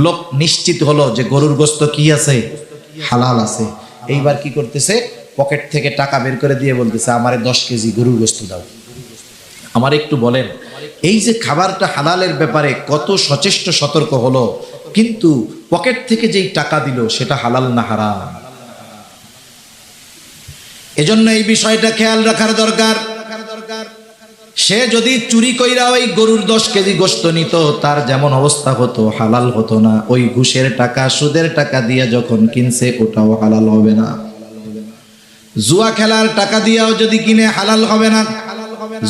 লোক নিশ্চিত হলো যে গরুর গোস্ত কি আছে? হালাল আছে। এইবার কি করতেছে? পকেট থেকে টাকা বের করে দিয়ে বলতেছে, আমারে 10 কেজি গরুর গোস্ত দাও। আমার একটু বলেন, এই যে খাবারটা হালালের ব্যাপারে কত সচেষ্ট সতর্ক হলো, কিন্তু পকেট থেকে যেই টাকা দিল সেটা হালাল না হারাম? এজন্য এই বিষয়টা খেয়াল রাখার দরকার। সে যদি চুরি কইরা ওই গরুর 10 কেজি গোস্ত নিত, তার যেমন অবস্থা হতো, হালাল হতো না। ওই ঘুষের টাকা, সুদের টাকা দিয়ে যখন কিনছে, ওটাও হালাল হবে না। জুয়া খেলার টাকা দিয়েও যদি কিনে, হালাল হবে না।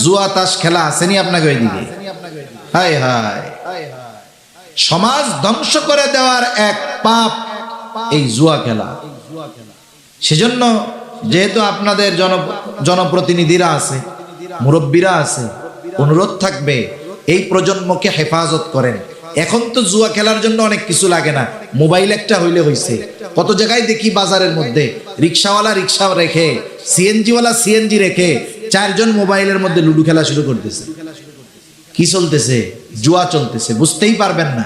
জুয়া তাস খেলা আসেনি আপনাকে ওইদিকে? হায় হায়, সমাজ ধ্বংস করে দেওয়ার এক পাপ এই জুয়া খেলা। সেজন্য যেহেতু আপনাদের জনপ্রতিনিধিরা আছে, মুরব্বীরা আছে, অনুরোধ থাকবে এই প্রজন্মকে হেফাজত করেন। এখন তো জুয়া খেলার জন্য অনেক কিছু লাগে না, মোবাইল একটা হইলে হইছে। কত জায়গায় দেখি বাজারের মধ্যে রিক্সাওয়ালা রিক্সা রেখে, সিএনজিওয়ালা সিএনজি রেখে 4 জন মোবাইলের মধ্যে লুডু খেলা শুরু করতেছে। কি চলতেছে? জুয়া চলতেছে, বুঝতেই পারবেন না।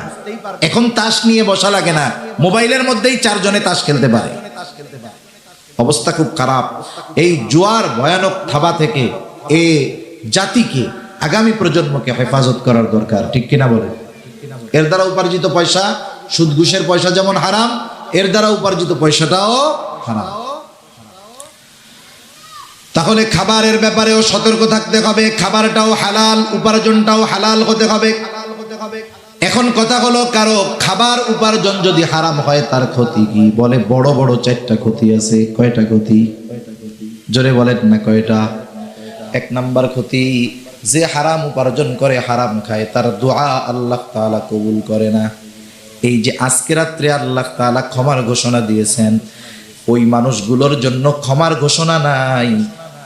এখন তাস নিয়ে বসা লাগে না, মোবাইলের মধ্যেই 4 জনে তাস খেলতে পারে। অবস্থা খুব খারাপ। এই জুয়ার ভয়ানক থাবা থেকে এ জাতিকে, আগামী প্রজন্মকে হেফাজত করার দরকার, ঠিক কিনা বলেন? এর দ্বারা উপার্জিত পয়সা, সুদ ঘুষের পয়সা যেমন হারাম, এর দ্বারা উপার্জিত পয়সাটাও হারাম। তাহলে খাবারের ব্যাপারেও সতর্ক থাকতে হবে। খাবারটাও হালাল, উপার্জনটাও হালাল হতে হবে। এখন কথা হলো, কারো খাবার উপার্জন যদি হারাম হয়, তার ক্ষতি কি? বলে বড় বড় 4টা ক্ষতি আছে। কয়টা ক্ষতি? জোরে বলেন না কয়টা? 1 নাম্বার ক্ষতি, যে হারাম উপার্জন করে, হারাম খায়, তার দোয়া আল্লাহ তাআলা কবুল করে না। এই যে আজকে রাত্রে আল্লাহ তাআলা ক্ষমার ঘোষণা দিয়েছেন, ওই মানুষগুলোর জন্য ক্ষমার ঘোষণা নাই।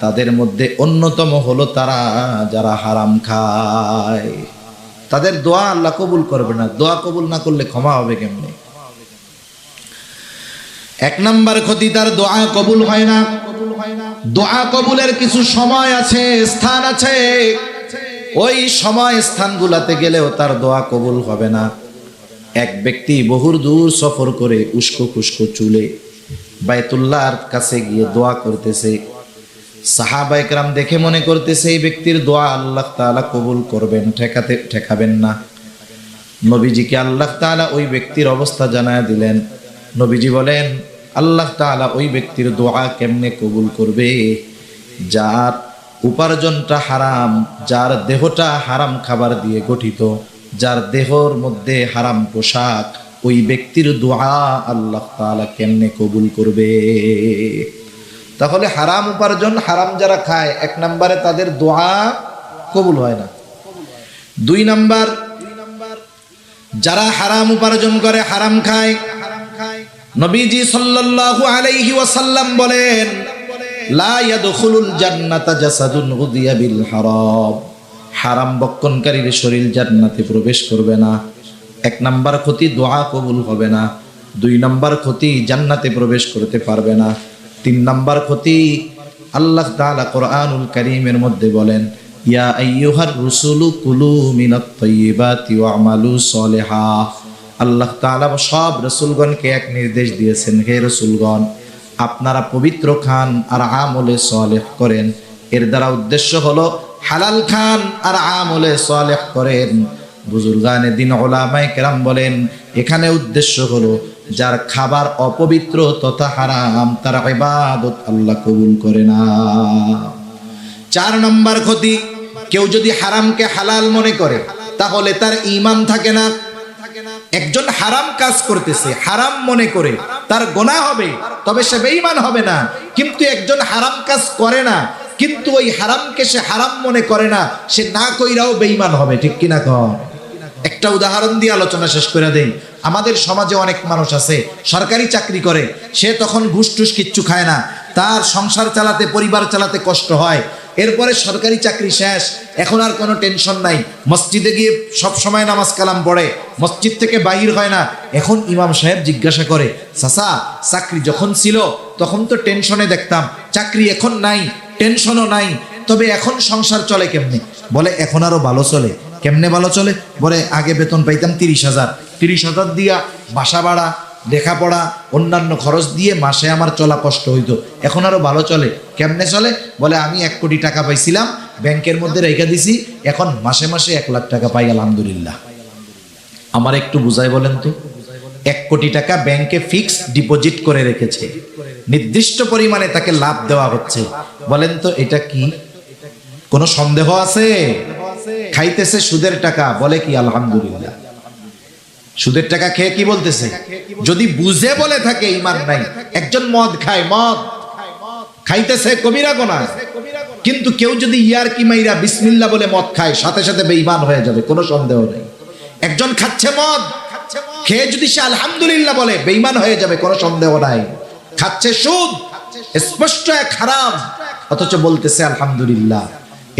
তাদের মধ্যে অন্যতম হলো তারা যারা হারাম খায়। তাদের দোয়া আল্লাহ কবুল করবে না। দোয়া কবুল না করলে ক্ষমা হবে কেমনে? 1 নাম্বার ক্ষতি, তার দোয়া কবুল হয় না। দোয়া কবুলের কিছু সময় আছে, স্থান আছে। ওই সময় স্থানগুলোতে গেলেও তার দোয়া কবুল হবে না। এক ব্যক্তি বহু দূর সফর করে উস্কো খুস্কো চুলে বাইতুল্লাহর কাছে গিয়ে দোয়া করতেছে। সাহাবায়ে কেরাম দেখে মনে করতেছে এই ব্যক্তির দোয়া আল্লাহ তাআলা কবুল করবেন, ঠেকাবেন না। নবীজিকে আল্লাহ তাআলা ওই ব্যক্তির অবস্থা জানায় দিলেন। নবীজি বলেন, আল্লাহ তাআলা ওই ব্যক্তির দোয়া কেমনে কবুল করবে? যার উপার্জনটা হারাম, যার দেহটা হারাম খাবার দিয়ে গঠিত, যার দেহর মধ্যে হারাম পোশাক, ওই ব্যক্তির দোয়া আল্লাহ তাআলা কেমনে কবুল করবে? তাহলে হারাম উপার্জন, হারাম যারা খায়, 1 নম্বরে তাদের দোয়া কবুল হয় না। 2 নাম্বার, যারা হারাম উপার্জন করে, হারাম খায়, নবীজি সাল্লাল্লাহু আলাইহি ওয়াসাল্লাম বলেন, লা ইয়াদখুলুল জান্নাতা জাসাদুন গুদিয়া বিল হারাম। হারাম বক্ষণকারীর শরীর জান্নাতে প্রবেশ করবে না। 1 নাম্বার ক্ষতি, দোয়া কবুল হবে না। 2 নাম্বার ক্ষতি, জান্নাতে প্রবেশ করতে পারবে না। 3 নাম্বার ক্ষতি, আল্লাহ তাআলা কোরআনুল কারীমের মধ্যে বলেন, ইয়া আইয়ুহার রুসুলু কুলু মিনাত তাইয়্যিবাতি ওয়া'মালু সলিহা। আল্লাহ তাআলা সব রাসূলগণকে এক নির্দেশ দিয়েছেন, হে রাসূলগণ, আপনারা পবিত্র খান আর আমলে সালেহ করেন। এর দ্বারা উদ্দেশ্য হলো হালাল খান আর আমলে সালেহ করেন। বুজুর্গানে দিন উলামায়ে কেরাম বলেন, এখানে উদ্দেশ্য হলো যার খাবার অপবিত্র তথা হারাম তার ইবাদত আল্লাহ কবুল করে না। 4 নম্বর ক্ষতি, কেউ যদি হারামকে হালাল মনে করে তাহলে তার ঈমান থাকে না। একজন হারাম কাজ করতেছে, হারাম মনে করে, তার গুনাহ হবে, তবে সে বেঈমান হবে না। কিন্তু একজন হারাম কাজ করে না, কিন্তু ওই হারামকে সে হারাম মনে করে না, সে না কইরাও বেঈমান হবে। ঠিক কিনা কন? একটা উদাহরণ দিয়ে আলোচনা শেষ করে দেই। আমাদের সমাজে অনেক মানুষ আছে সরকারি চাকরি করে, সে তখন ঘুষ টুস কিচ্ছু খায় না, তার সংসার চালাতে, পরিবার চালাতে কষ্ট হয়। এরপরে সরকারি চাকরি শেষ, এখন আর কোনো টেনশন নাই, মসজিদে গিয়ে সব সময় নামাজ কালাম পড়ে, মসজিদ থেকে বাহির হয় না। এখন ইমাম সাহেব জিজ্ঞাসা করে, চাচা চাকরি যখন ছিল তখন তো টেনশনে দেখতাম, চাকরি এখন নাই, টেনশনও নাই, তবে এখন সংসার চলে কেমনে? বলে এখন আরো ভালো চলে। কেমনে ভালো চলে? বলে আগে বেতন পাইতাম 30,000, 30,000 দিয়া বাসা ভাড়া, লেখাপড়া, অন্যান্য খরচ দিয়ে মাসে আমার চলা কষ্ট হইতো, এখন আরো ভালো চলে। কেমনে চলে? বলে আমি 1 কোটি টাকা পাইছিলাম, ব্যাংকের মধ্যে রেখে দিছি, এখন মাসে মাসে 1 লাখ টাকা পাই, আলহামদুলিল্লাহ। আমার একটু বুঝাই বলেন তো, 1 কোটি টাকা ব্যাংকে ফিক্সড ডিপোজিট করে রেখেছে, নির্দিষ্ট পরিমাণে তাকে লাভ দেওয়া হচ্ছে। বলেন তো এটা কি কোনো সন্দেহ আছে? খাইতেছে সুদের টাকা, বলে কি আলহামদুলিল্লাহ। সুদের টাকা খেয়ে কি বলতেছে? যদি বুঝে বলে থাকে ঈমান নাই। একজন মদ খায়, মদ খাইতেছে কবিরা গুনাহ, কিন্তু কেউ যদি ইয়ারকি মাইরা বিসমিল্লাহ বলে মদ খায়, সাথে সাথে বেঈমান হয়ে যাবে, কোনো সন্দেহ নেই। একজন খাচ্ছে মদ, খেয়ে যদি সে আলহামদুলিল্লাহ বলে, বেঈমান হয়ে যাবে, কোনো সন্দেহ নাই। খাচ্ছে সুদ, স্পষ্ট এক হারাম, অথচ বলতেছে আলহামদুলিল্লাহ।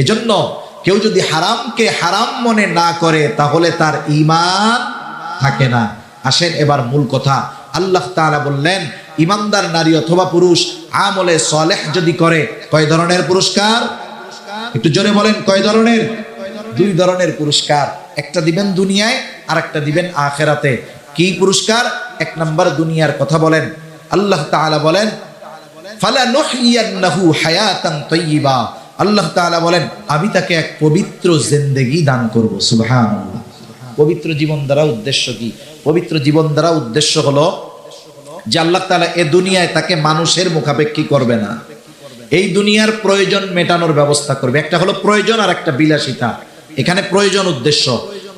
এজন্য কেউ যদি হারামকে হারাম মনে না করে তাহলে তার ঈমান থাকে না। আসেন এবার মূল কথা। আল্লাহ তাআলা বললেন, ঈমানদার নারী অথবা পুরুষ আমলে সালেহ যদি করে, কয় ধরনের পুরস্কার? একটু জোরে বলেন, কয় ধরনের? 2 ধরনের পুরস্কার। একটা দিবেন দুনিয়ায়, আর একটা দিবেন আখিরাতে। কি পুরস্কার? 1 নাম্বার দুনিয়ার কথা বলেন। আল্লাহ তাআলা বলেন, ফালানুহইয়ান্নাহু হায়াতান তাইয়্যিবা। আল্লাহ তাআলা বলেন, আমি তাকে এক পবিত্র জিন্দেগি দান করব। সুবহানাল্লাহ। পবিত্র জীবন দ্বারা উদ্দেশ্য কি? পবিত্র জীবন দ্বারা উদ্দেশ্য হলো যে আল্লাহ তাআলা এ দুনিয়ায় তাকে মানুষের মুখাপেক্ষী করবে না, এই দুনিয়ার প্রয়োজন মেটানোর ব্যবস্থা করবে। একটা হলো প্রয়োজন, আর একটা বিলাসিতা। এখানে প্রয়োজন উদ্দেশ্য,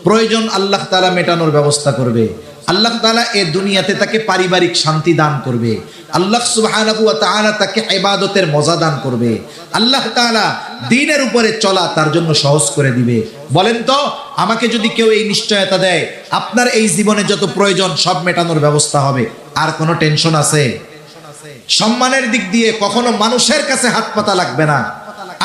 প্রয়োজন আল্লাহ তাআলা মেটানোর ব্যবস্থা করবে। আল্লাহ তাআলা এ দুনিয়াতে তাকে পারিবারিক শান্তি দান করবে। আল্লাহ সুবহানাহু ওয়া তাআলা তাকে ইবাদতের মজা দান করবে। আল্লাহ তাআলা দ্বীনের উপরে চলা তার জন্য সহজ করে দিবে। বলেন তো, আমাকে যদি কেউ এই নিশ্চয়তা দেয় আপনার এই জীবনে যত প্রয়োজন সব মেটানোর ব্যবস্থা হবে, আর কোনো টেনশন আছে? সম্মানের দিক দিয়ে কখনো মানুষের কাছে হাত পাতা লাগবে না,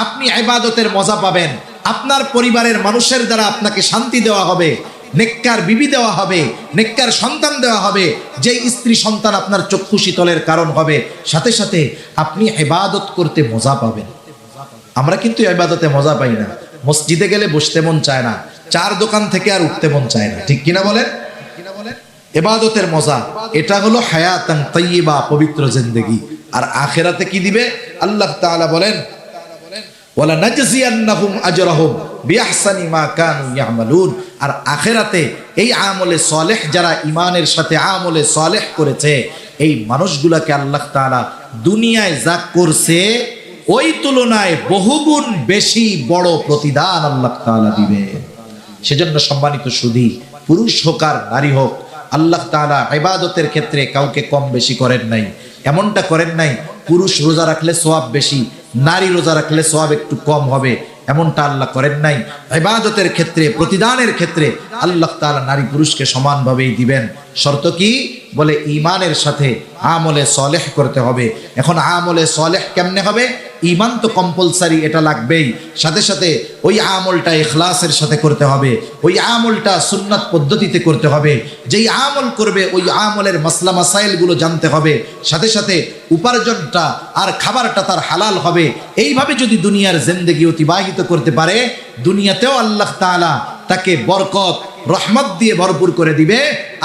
আপনি ইবাদতের মজা পাবেন। আপনার পরিবারের মানুষের দ্বারা আপনাকে শান্তি দেওয়া হবে, নেককার বিবি দেওয়া হবে, নেককার সন্তান দেওয়া হবে, যে স্ত্রী সন্তান আপনার চক্ষু শীতলের কারণ হবে। সাথে সাথে আপনি ইবাদত করতে মজা পাবেন। আমরা কিন্তু ইবাদতে মজা পাই না। মসজিদে গেলে বসতে মন চায় না, 4 দোকান থেকে আর উঠতে মন চায় না। ঠিক কিনা বলেন? ইবাদতের মজা, এটা হলো হায়াতান তাইয়্যিবা, পবিত্র জিন্দেগি। আর আখিরাতে কি দিবে? আল্লাহ তাআলা বলেন, ওয়ালা নাজজিয়ান্নাহুম আজরাহুম বিআহসানি মা কানু ইয়ামালুন। আর আখিরাতে এই আমলে সালেহ যারা ঈমানের সাথে আমলে সালেহ করেছে, এই মানুষগুলোকে আল্লাহ তাআলা দুনিয়ায় যা করছে ওই তুলনায় বহুগুণ বেশি বড় প্রতিদান আল্লাহ তাআলা দিবে। সেজন্য সম্মানিত সুধী, পুরুষ হোক আর নারী হোক, আল্লাহ তাআলা ইবাদতের ক্ষেত্রে কাউকে কম বেশি করেন নাই। এমনটা করেন নাই পুরুষ রোজা রাখলে সওয়াব বেশি, নারী রোজা রাখলে সওয়াব একটু কম হবে, এমনটা আল্লাহ করেন নাই। ইবাদতের ক্ষেত্রে, প্রতিদানের ক্ষেত্রে আল্লাহ তাআলা নারী পুরুষকে সমানভাবেই দিবেন। শর্ত কি? বলে ঈমানের সাথে আমলে সলেহ করতে হবে। এখন আমলে সলেহ কেমনে হবে? ঈমান তো কম্পালসারি, এটা লাগবেই। সাথে সাথে ওই আমলটা ইখলাসের সাথে করতে হবে, ওই আমলটা সুন্নাত পদ্ধতিতে করতে হবে। যেই আমল করবে ওই আমলের মাসলা মাসাইলগুলো জানতে হবে। সাথে সাথে উপার্জনটা আর খাবারটা তার হালাল হবে। এইভাবে যদি দুনিয়ার জিন্দেগি অতিবাহিত করতে পারে, দুনিয়াতেও আল্লাহ তাআলা তাকে বরকত রহমত দিয়ে ভরপুর করে দিবে,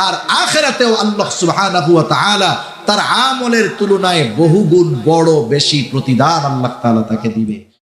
আর আখিরাতেও আল্লাহ সুবহানাহু ওয়া তাআলা তার আমলের তুলনায় বহুগুণ বড় বেশি প্রতিদান আল্লাহ তাআলা তাকে দিবে।